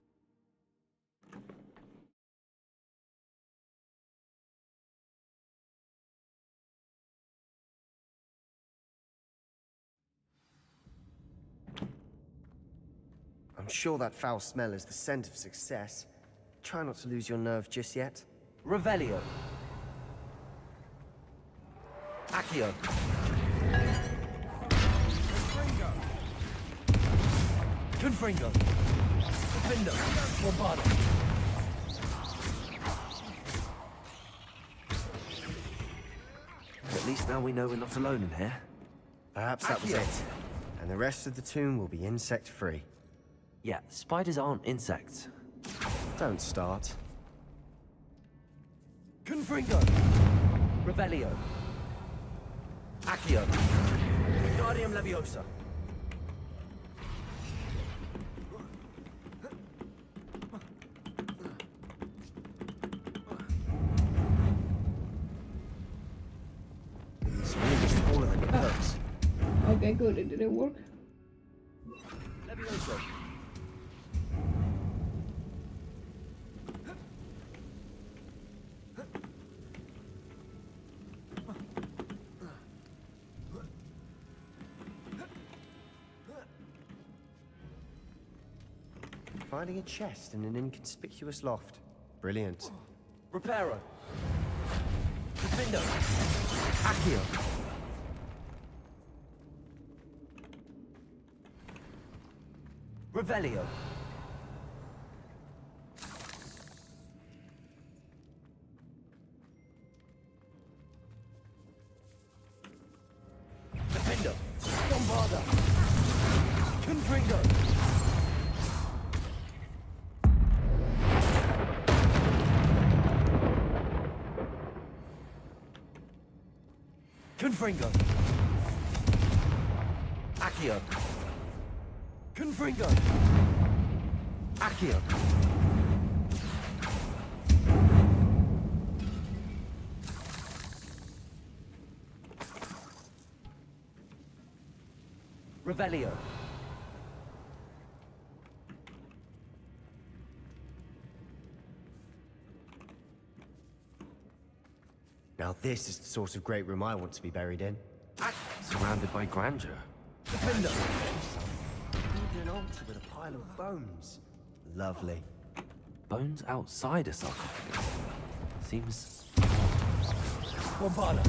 I'm sure that foul smell is the scent of success. Try not to lose your nerve just yet. Revelio. Accio. Confringo. Defender. Bombarder. At least now we know we're not alone in here. Perhaps that was it. And the rest of the tomb will be insect-free. Yeah, spiders aren't insects. Don't start. Confringo. Revelio. Accio. Wingardium Leviosa. good, it didn't work. Levioso. Finding a chest in an inconspicuous loft. Brilliant. Reparo. Defendo. Accio. Revelio. Defendo. Bombarda. Confringo. Confringo. Accio. Confringo. Accio. Revelio. Now this is the sort of great room I want to be buried in. Surrounded by grandeur. Defender! Even an altar with a pile of bones. Lovely. Bones outside a sarcophagus. Seems... Bombarda.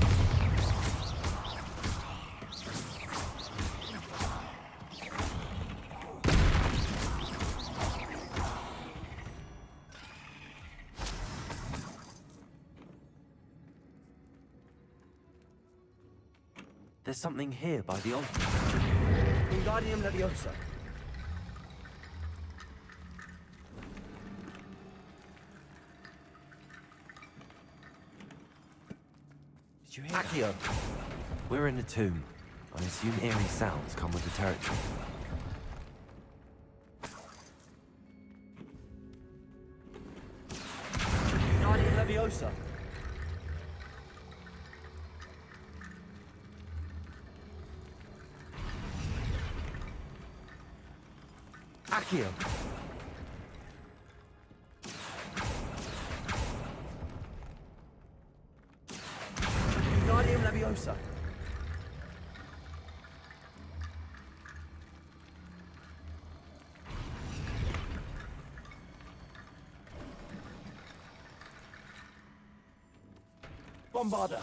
There's something here by the altar. Wingardium Leviosa. Did you hear Accio. We're in a tomb. I assume eerie sounds come with the territory. Wingardium Leviosa. Accio. Wingardium Leviosa. Bombarda.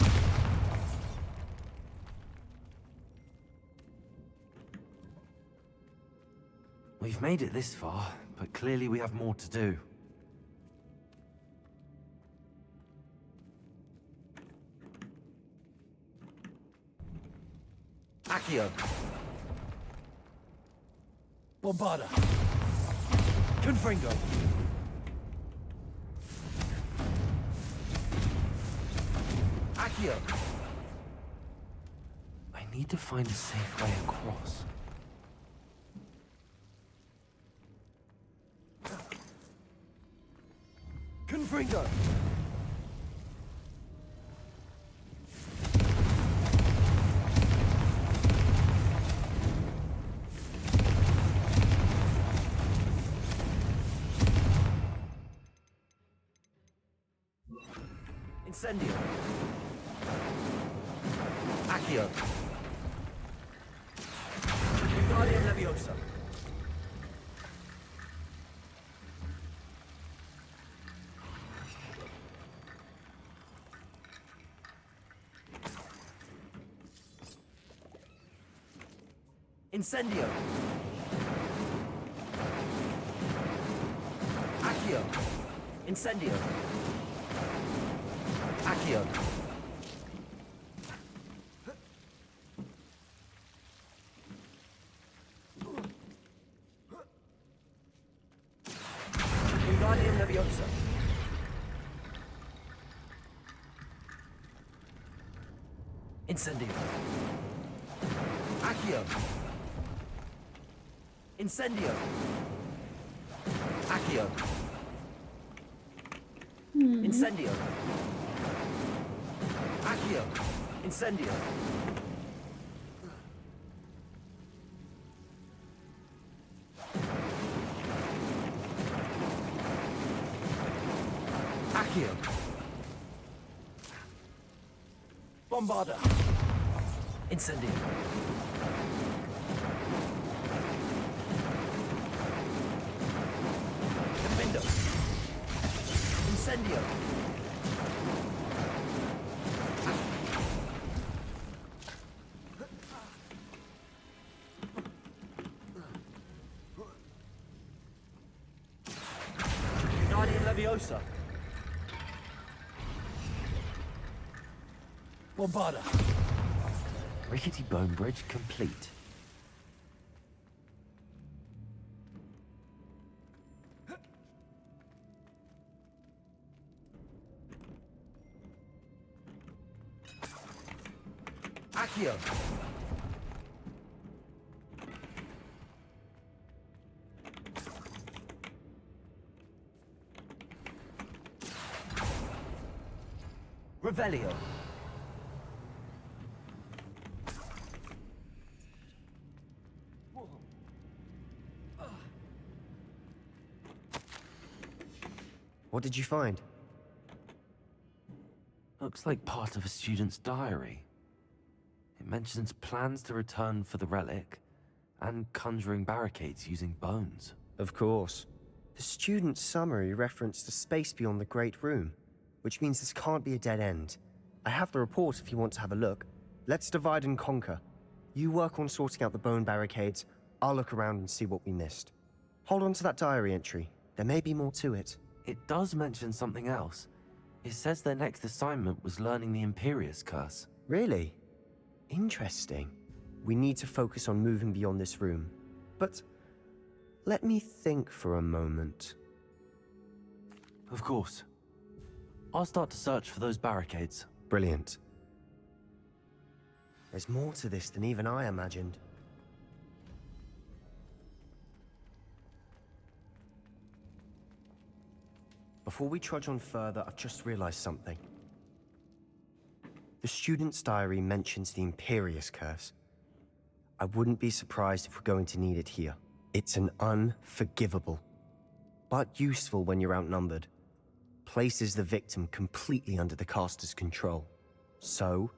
We've made it this far, but clearly we have more to do. Accio. Bombarda. Confringo. Accio. I need to find a safe way across. Confringo. Incendio. Accio. Wingardium Leviosa. Incendio. Accio. Incendio. Accio. Wingardium Leviosa. Incendio. Accio. Incendio. Accio. Incendio. Accio. Incendio. Accio. Bombarda. Incendio. Defendo. Incendio. Guardian Leviosa. Bombarda. Rickety bone bridge complete. Accio. Revelio. What did you find? Looks like part of a student's diary. It mentions plans to return for the relic and conjuring barricades using bones. Of course. The student's summary referenced a space beyond the Great Room, which means this can't be a dead end. I have the report if you want to have a look. Let's divide and conquer. You work on sorting out the bone barricades. I'll look around and see what we missed. Hold on to that diary entry. There may be more to it. It does mention something else. It says their next assignment was learning the Imperius Curse. Really? Interesting. We need to focus on moving beyond this room. But let me think for a moment. Of course. I'll start to search for those barricades. Brilliant. There's more to this than even I imagined. Before we trudge on further, I've just realized something. The student's diary mentions the Imperius Curse. I wouldn't be surprised if we're going to need it here. It's an unforgivable, but useful when you're outnumbered. Places the victim completely under the caster's control. So,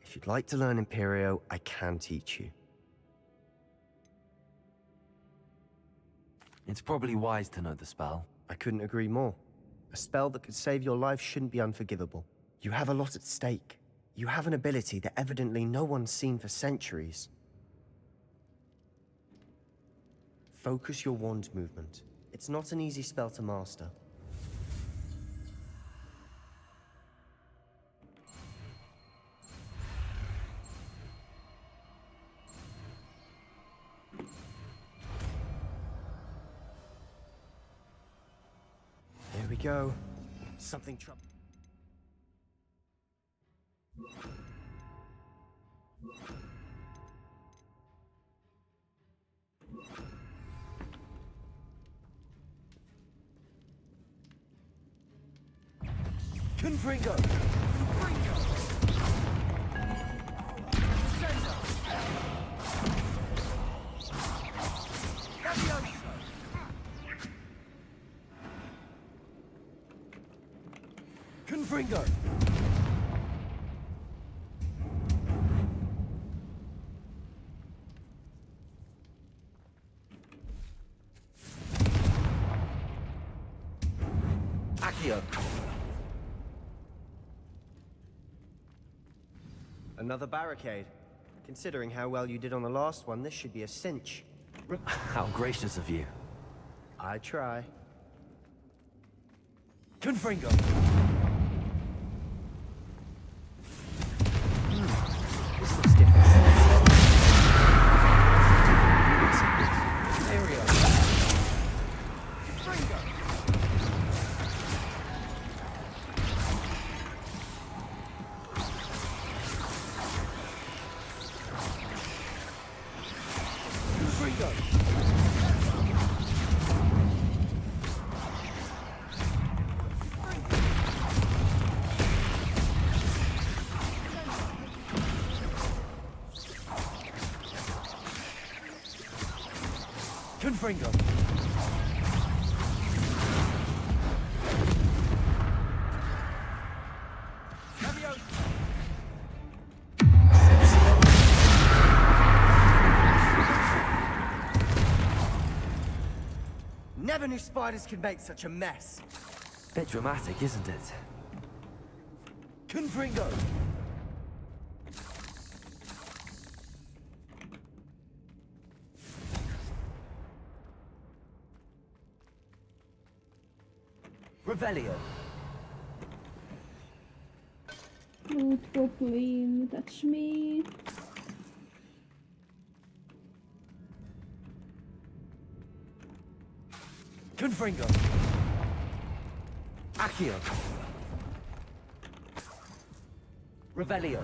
if you'd like to learn Imperio, I can teach you. It's probably wise to know the spell. I couldn't agree more. A spell that could save your life shouldn't be unforgivable. You have a lot at stake. You have an ability that evidently no one's seen for centuries. Focus your wand movement. It's not an easy spell to master. Here we go. Something trouble. Confringo! Confringo! Accio! Another barricade. Considering how well you did on the last one, this should be a cinch. How gracious of you. I try. Confringo! This looks different. There we go. Confringo! Confringo! Never knew spiders could make such a mess. Bit dramatic, isn't it? Confringo! Revelio. Loot goblin, that's me. Confringo. Accio. Revelio.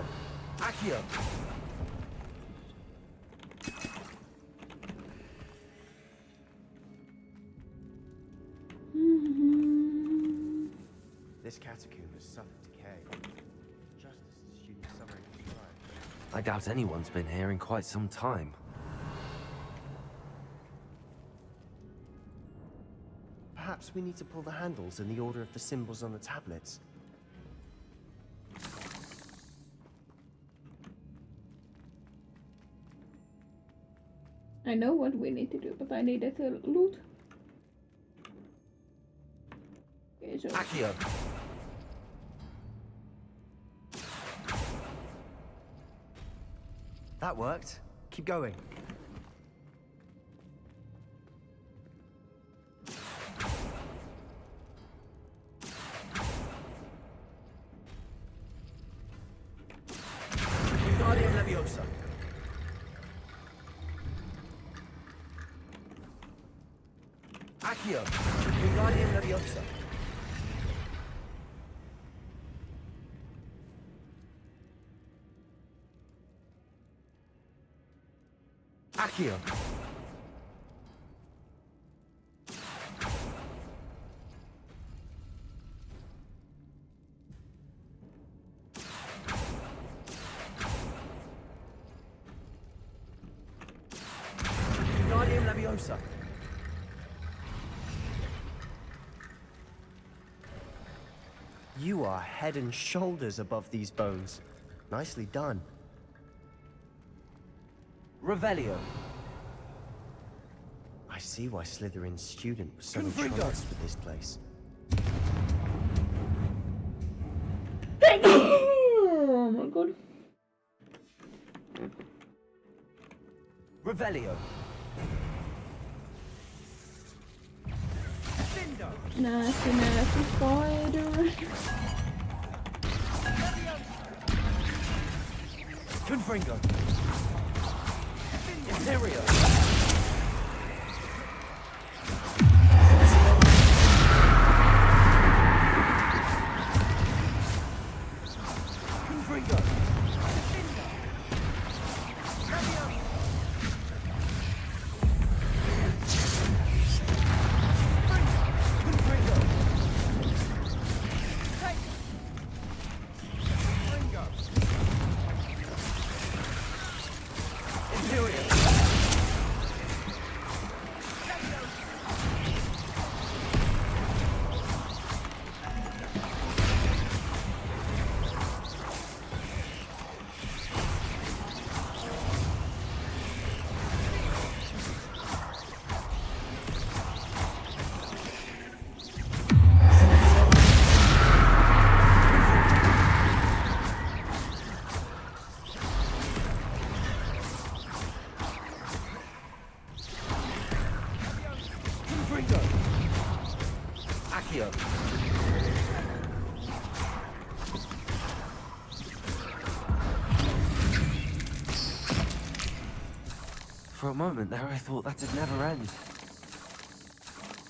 Accio. This catacomb has suffered decay, just as the student summary described. I doubt anyone's been here in quite some time. Perhaps we need to pull the handles in the order of the symbols on the tablets. I know what we need to do, but I needed to loot. Okay, so Accio. That worked. Keep going. Wingardium Leviosa. Accio. Wingardium Leviosa. Accio. Wingardium Leviosa. You are head and shoulders above these bones. Nicely done. Revelio. I see why Slytherin's student was so Confringo. entranced with this place. oh my god. Revelio. Nasty, nasty spider. Confringo. Imperio. Confringo. Accio. For a moment there, I thought that'd never end.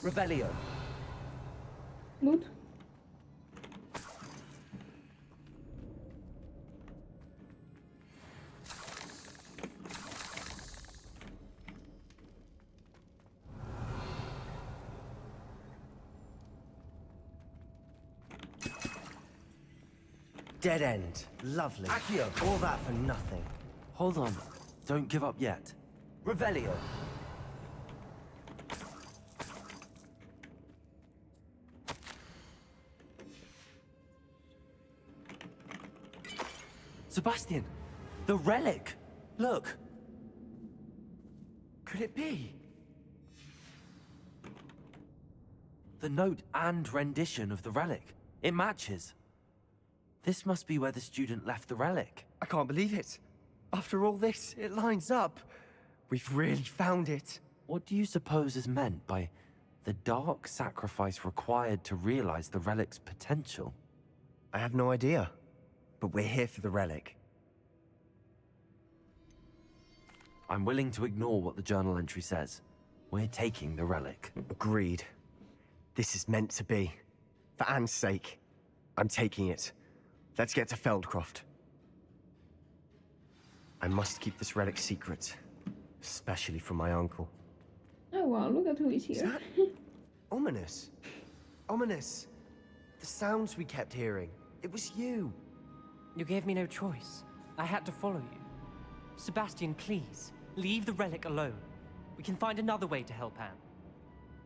Revelio. Loot. Dead end. Lovely. Accio. All that for nothing. Hold on. Don't give up yet. Revelio. Sebastian! The relic! Look! Could it be? The note and rendition of the relic. It matches. This must be where the student left the relic. I can't believe it. After all this, it lines up. We've really found it. What do you suppose is meant by the dark sacrifice required to realize the relic's potential? I have no idea, but we're here for the relic. I'm willing to ignore what the journal entry says. We're taking the relic. Agreed. This is meant to be. For Anne's sake, I'm taking it. Let's get to Feldcroft. I must keep this relic secret, especially from my uncle. Oh wow, look at who is here. Is that ominous? Ominous. The sounds we kept hearing. It was you. You gave me no choice. I had to follow you. Sebastian, please, leave the relic alone. We can find another way to help Anne.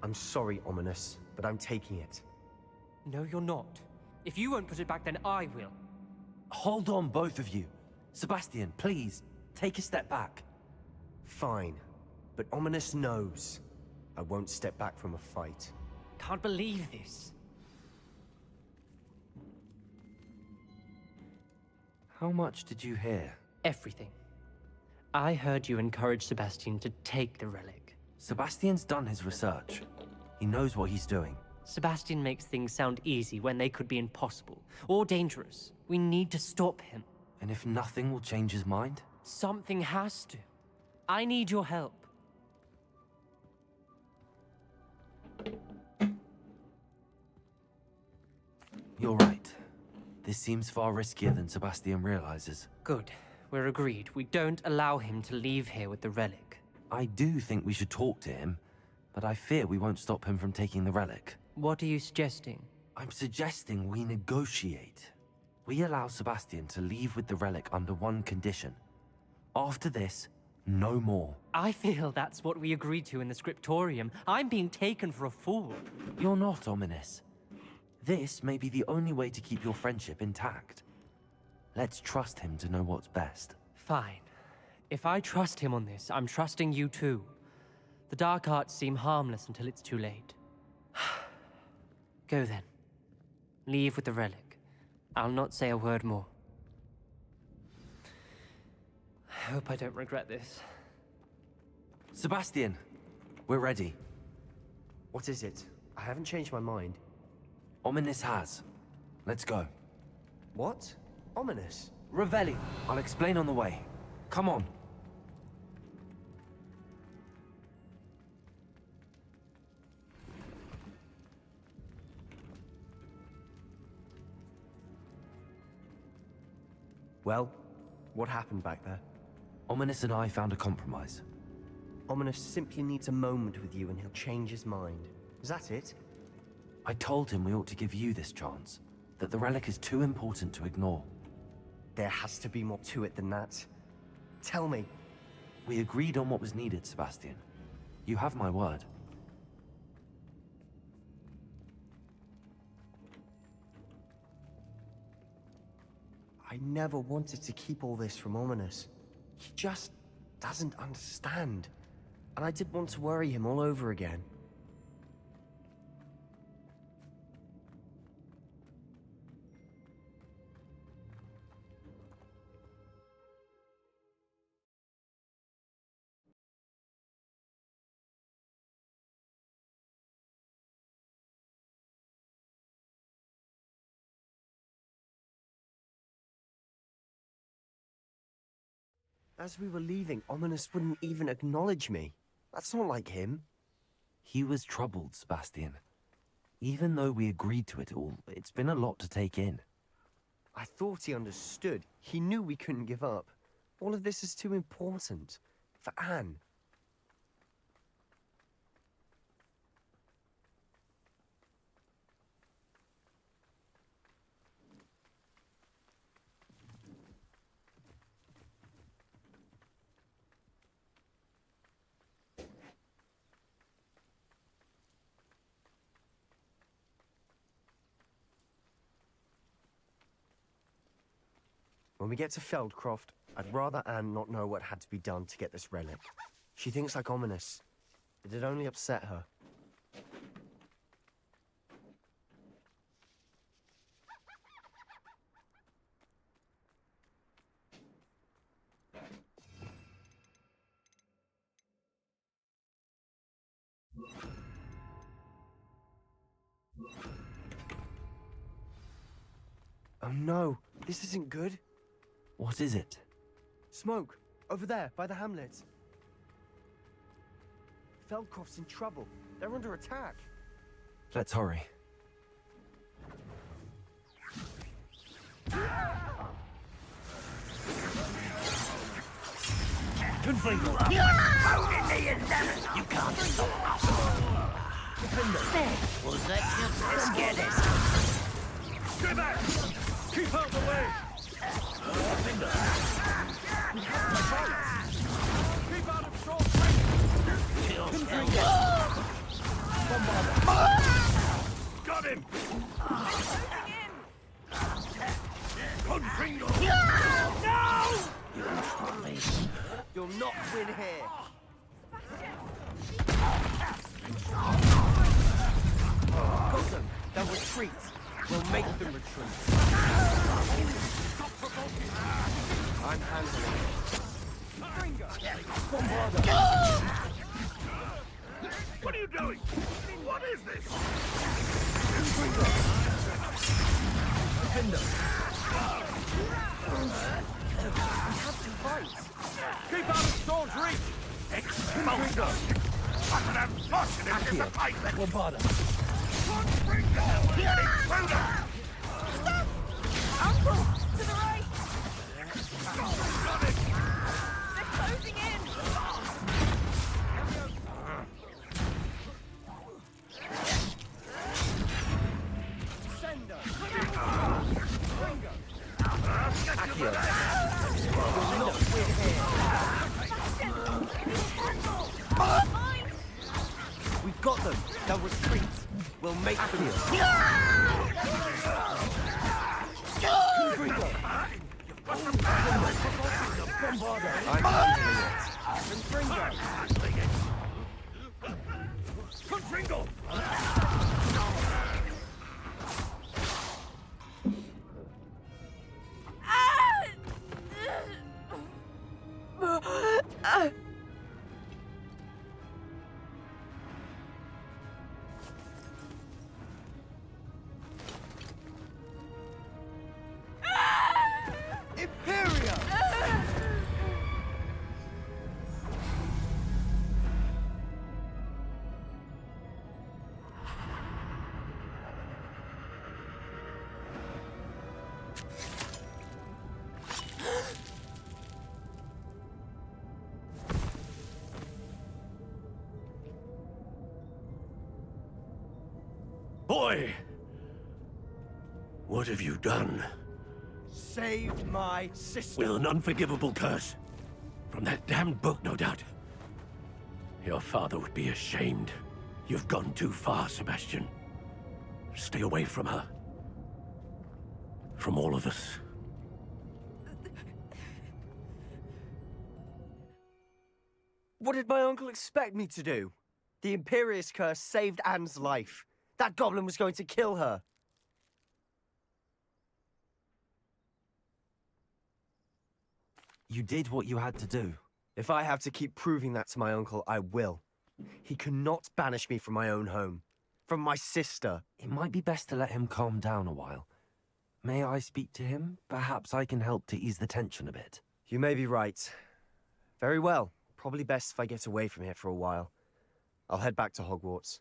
I'm sorry, Ominous, but I'm taking it. No, you're not. If you won't put it back, then I will. Hold on, both of you. Sebastian, please, take a step back. Fine, but Ominous knows I won't step back from a fight. Can't believe this. How much did you hear? Everything. I heard you encourage Sebastian to take the relic. Sebastian's done his research. He knows what he's doing. Sebastian makes things sound easy when they could be impossible or dangerous. We need to stop him. And if nothing will change his mind? Something has to. I need your help. You're right. This seems far riskier than Sebastian realizes. Good. We're agreed. We don't allow him to leave here with the relic. I do think we should talk to him, but I fear we won't stop him from taking the relic. What are you suggesting? I'm suggesting we negotiate. We allow Sebastian to leave with the relic under one condition. After this, no more. I feel that's what we agreed to in the scriptorium. I'm being taken for a fool. You're not, Ominous. This may be the only way to keep your friendship intact. Let's trust him to know what's best. Fine. If I trust him on this, I'm trusting you too. The dark arts seem harmless until it's too late. Go then. Leave with the relic. I'll not say a word more. I hope I don't regret this. Sebastian, we're ready. What is it? I haven't changed my mind. Ominous has. Let's go. What? Ominous? Revelio. I'll explain on the way. Come on. Well, what happened back there? Ominous and I found a compromise. Ominous simply needs a moment with you and he'll change his mind. Is that it? I told him we ought to give you this chance. That the relic is too important to ignore. There has to be more to it than that. Tell me. We agreed on what was needed, Sebastian. You have my word. I never wanted to keep all this from Ominous. He just doesn't understand. And I didn't want to worry him all over again. As we were leaving, Ominous wouldn't even acknowledge me. That's not like him. He was troubled, Sebastian. Even though we agreed to it all, it's been a lot to take in. I thought he understood. He knew we couldn't give up. All of this is too important. For Anne. When we get to Feldcroft, I'd rather Anne not know what had to be done to get this relic. She thinks like Ominous. It'd only upset her. Oh no, this isn't good. What is it? Smoke, over there, by the hamlet. Feldcroft's in trouble. They're under attack. Let's hurry. Confringo! Out in the 11! You can't stop us! Was that just... Let's get this! Stay back! Keep out the way! Finger! Keep out of short range! Confringo! Got him! Confringo! No! You'll not win here. Got them. They'll retreat. We'll make them retreat. I'm handling it. What are you doing? What is this? Defender. We have to fight. Keep out of Storm's reach! Expulsion! What an unfortunate disappointment! Lombarda. Confringo! Intruder! Uncle! To the right! Got it! They're closing in! Sender! Accio! You'll not win here. We've got them. They'll retreat. We'll make them. Confringo! I'm handling it. Confringo! Imperia! Boy! What have you done? Save my sister. With an unforgivable curse. From that damned book, no doubt. Your father would be ashamed. You've gone too far, Sebastian. Stay away from her. From all of us. What did my uncle expect me to do? The Imperious curse saved Anne's life. That goblin was going to kill her. You did what you had to do. If I have to keep proving that to my uncle, I will. He cannot banish me from my own home. From my sister. It might be best to let him calm down a while. May I speak to him? Perhaps I can help to ease the tension a bit. You may be right. Very well. Probably best if I get away from here for a while. I'll head back to Hogwarts.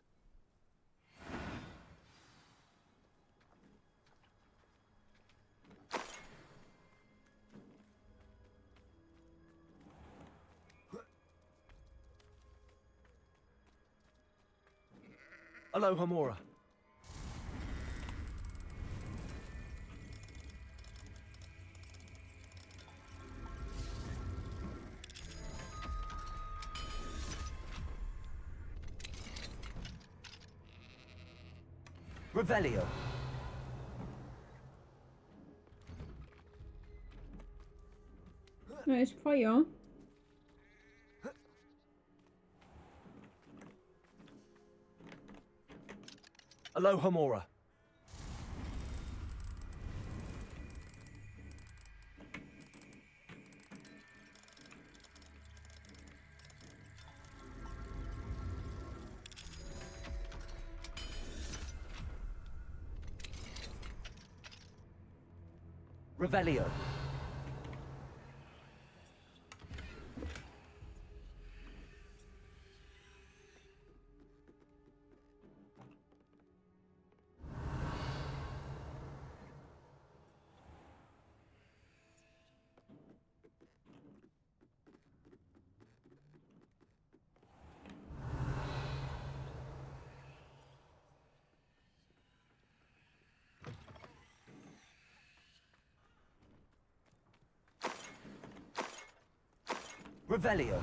Aloha Mora. Revelio. Nice fire. Aloha Mora. Revelio. Revelio.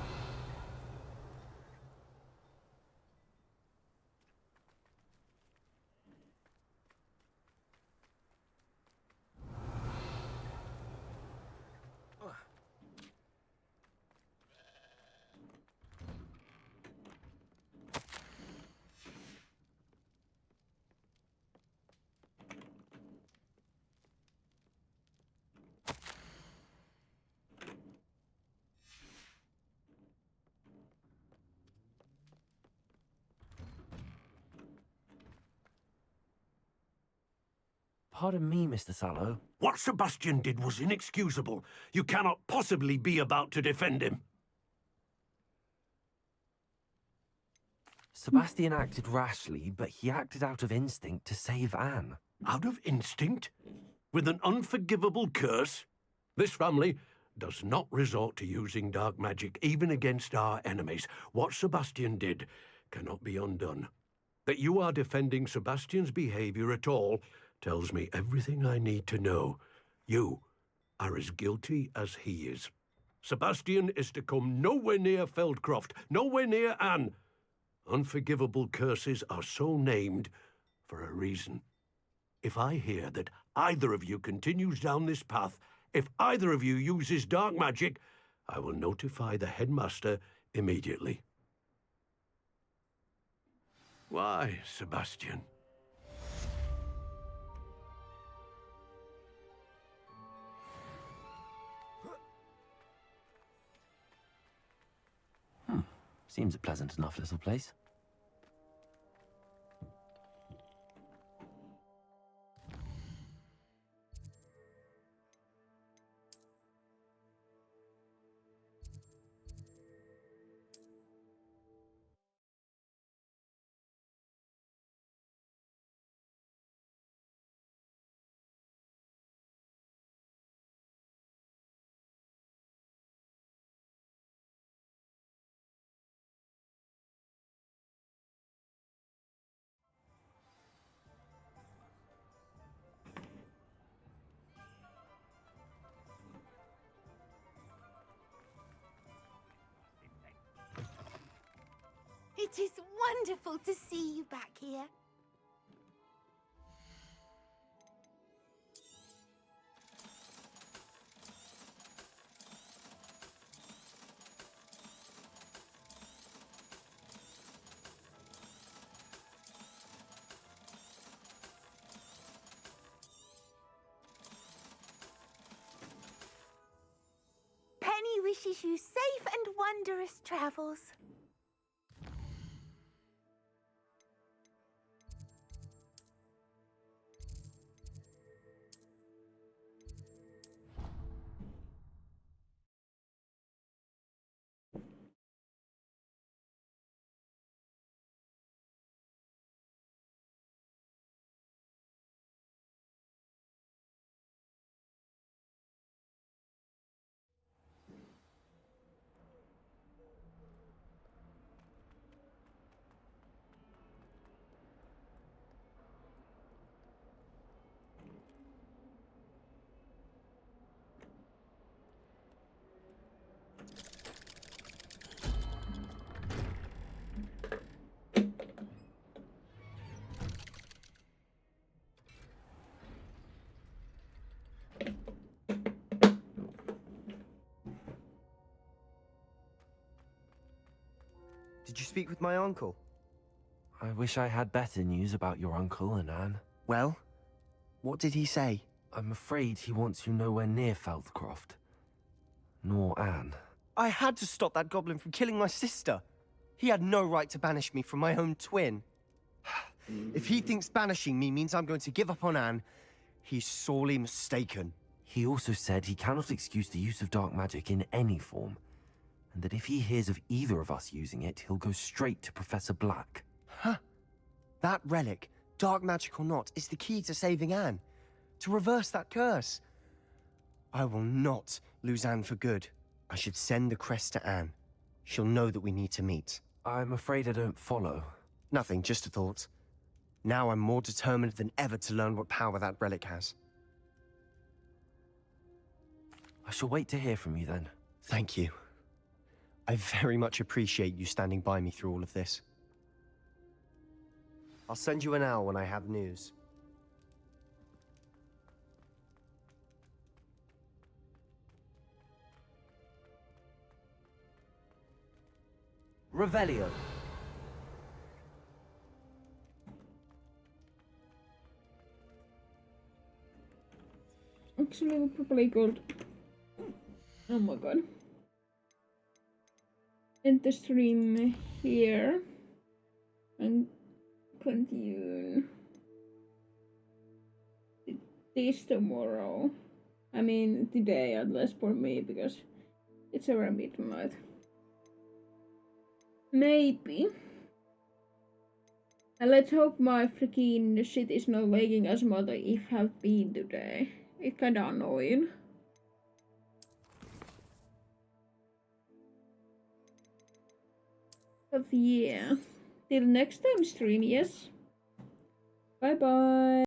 Pardon me, Mr. Sallow. What Sebastian did was inexcusable. You cannot possibly be about to defend him. Sebastian acted rashly, but he acted out of instinct to save Anne. Out of instinct? With an unforgivable curse? This family does not resort to using dark magic, even against our enemies. What Sebastian did cannot be undone. That you are defending Sebastian's behavior at all tells me everything I need to know. You are as guilty as he is. Sebastian is to come nowhere near Feldcroft, nowhere near Anne. Unforgivable curses are so named for a reason. If I hear that either of you continues down this path, if either of you uses dark magic, I will notify the headmaster immediately. Why, Sebastian? Seems a pleasant enough little place. It is wonderful to see you back here. Penny wishes you safe and wondrous travels. Did you speak with my uncle? I wish I had better news about your uncle and Anne. Well, what did he say? I'm afraid he wants you nowhere near Feldcroft. Nor Anne. I had to stop that goblin from killing my sister. He had no right to banish me from my own twin. If he thinks banishing me means I'm going to give up on Anne, he's sorely mistaken. He also said he cannot excuse the use of dark magic in any form, and that if he hears of either of us using it, he'll go straight to Professor Black. Huh. That relic, dark magic or not, is the key to saving Anne. To reverse that curse. I will not lose Anne for good. I should send the crest to Anne. She'll know that we need to meet. I'm afraid I don't follow. Nothing, just a thought. Now I'm more determined than ever to learn what power that relic has. I shall wait to hear from you then. Thank you. I very much appreciate you standing by me through all of this. I'll send you an owl when I have news. Revelio. Actually, we probably could. Oh my god. End the stream here and continue this tomorrow. I mean, today, at least for me, because it's around midnight. Maybe. And let's hope my freaking shit is not lagging as much as it have been today. It's kinda annoying. But yeah, till next time stream, yes. Bye bye.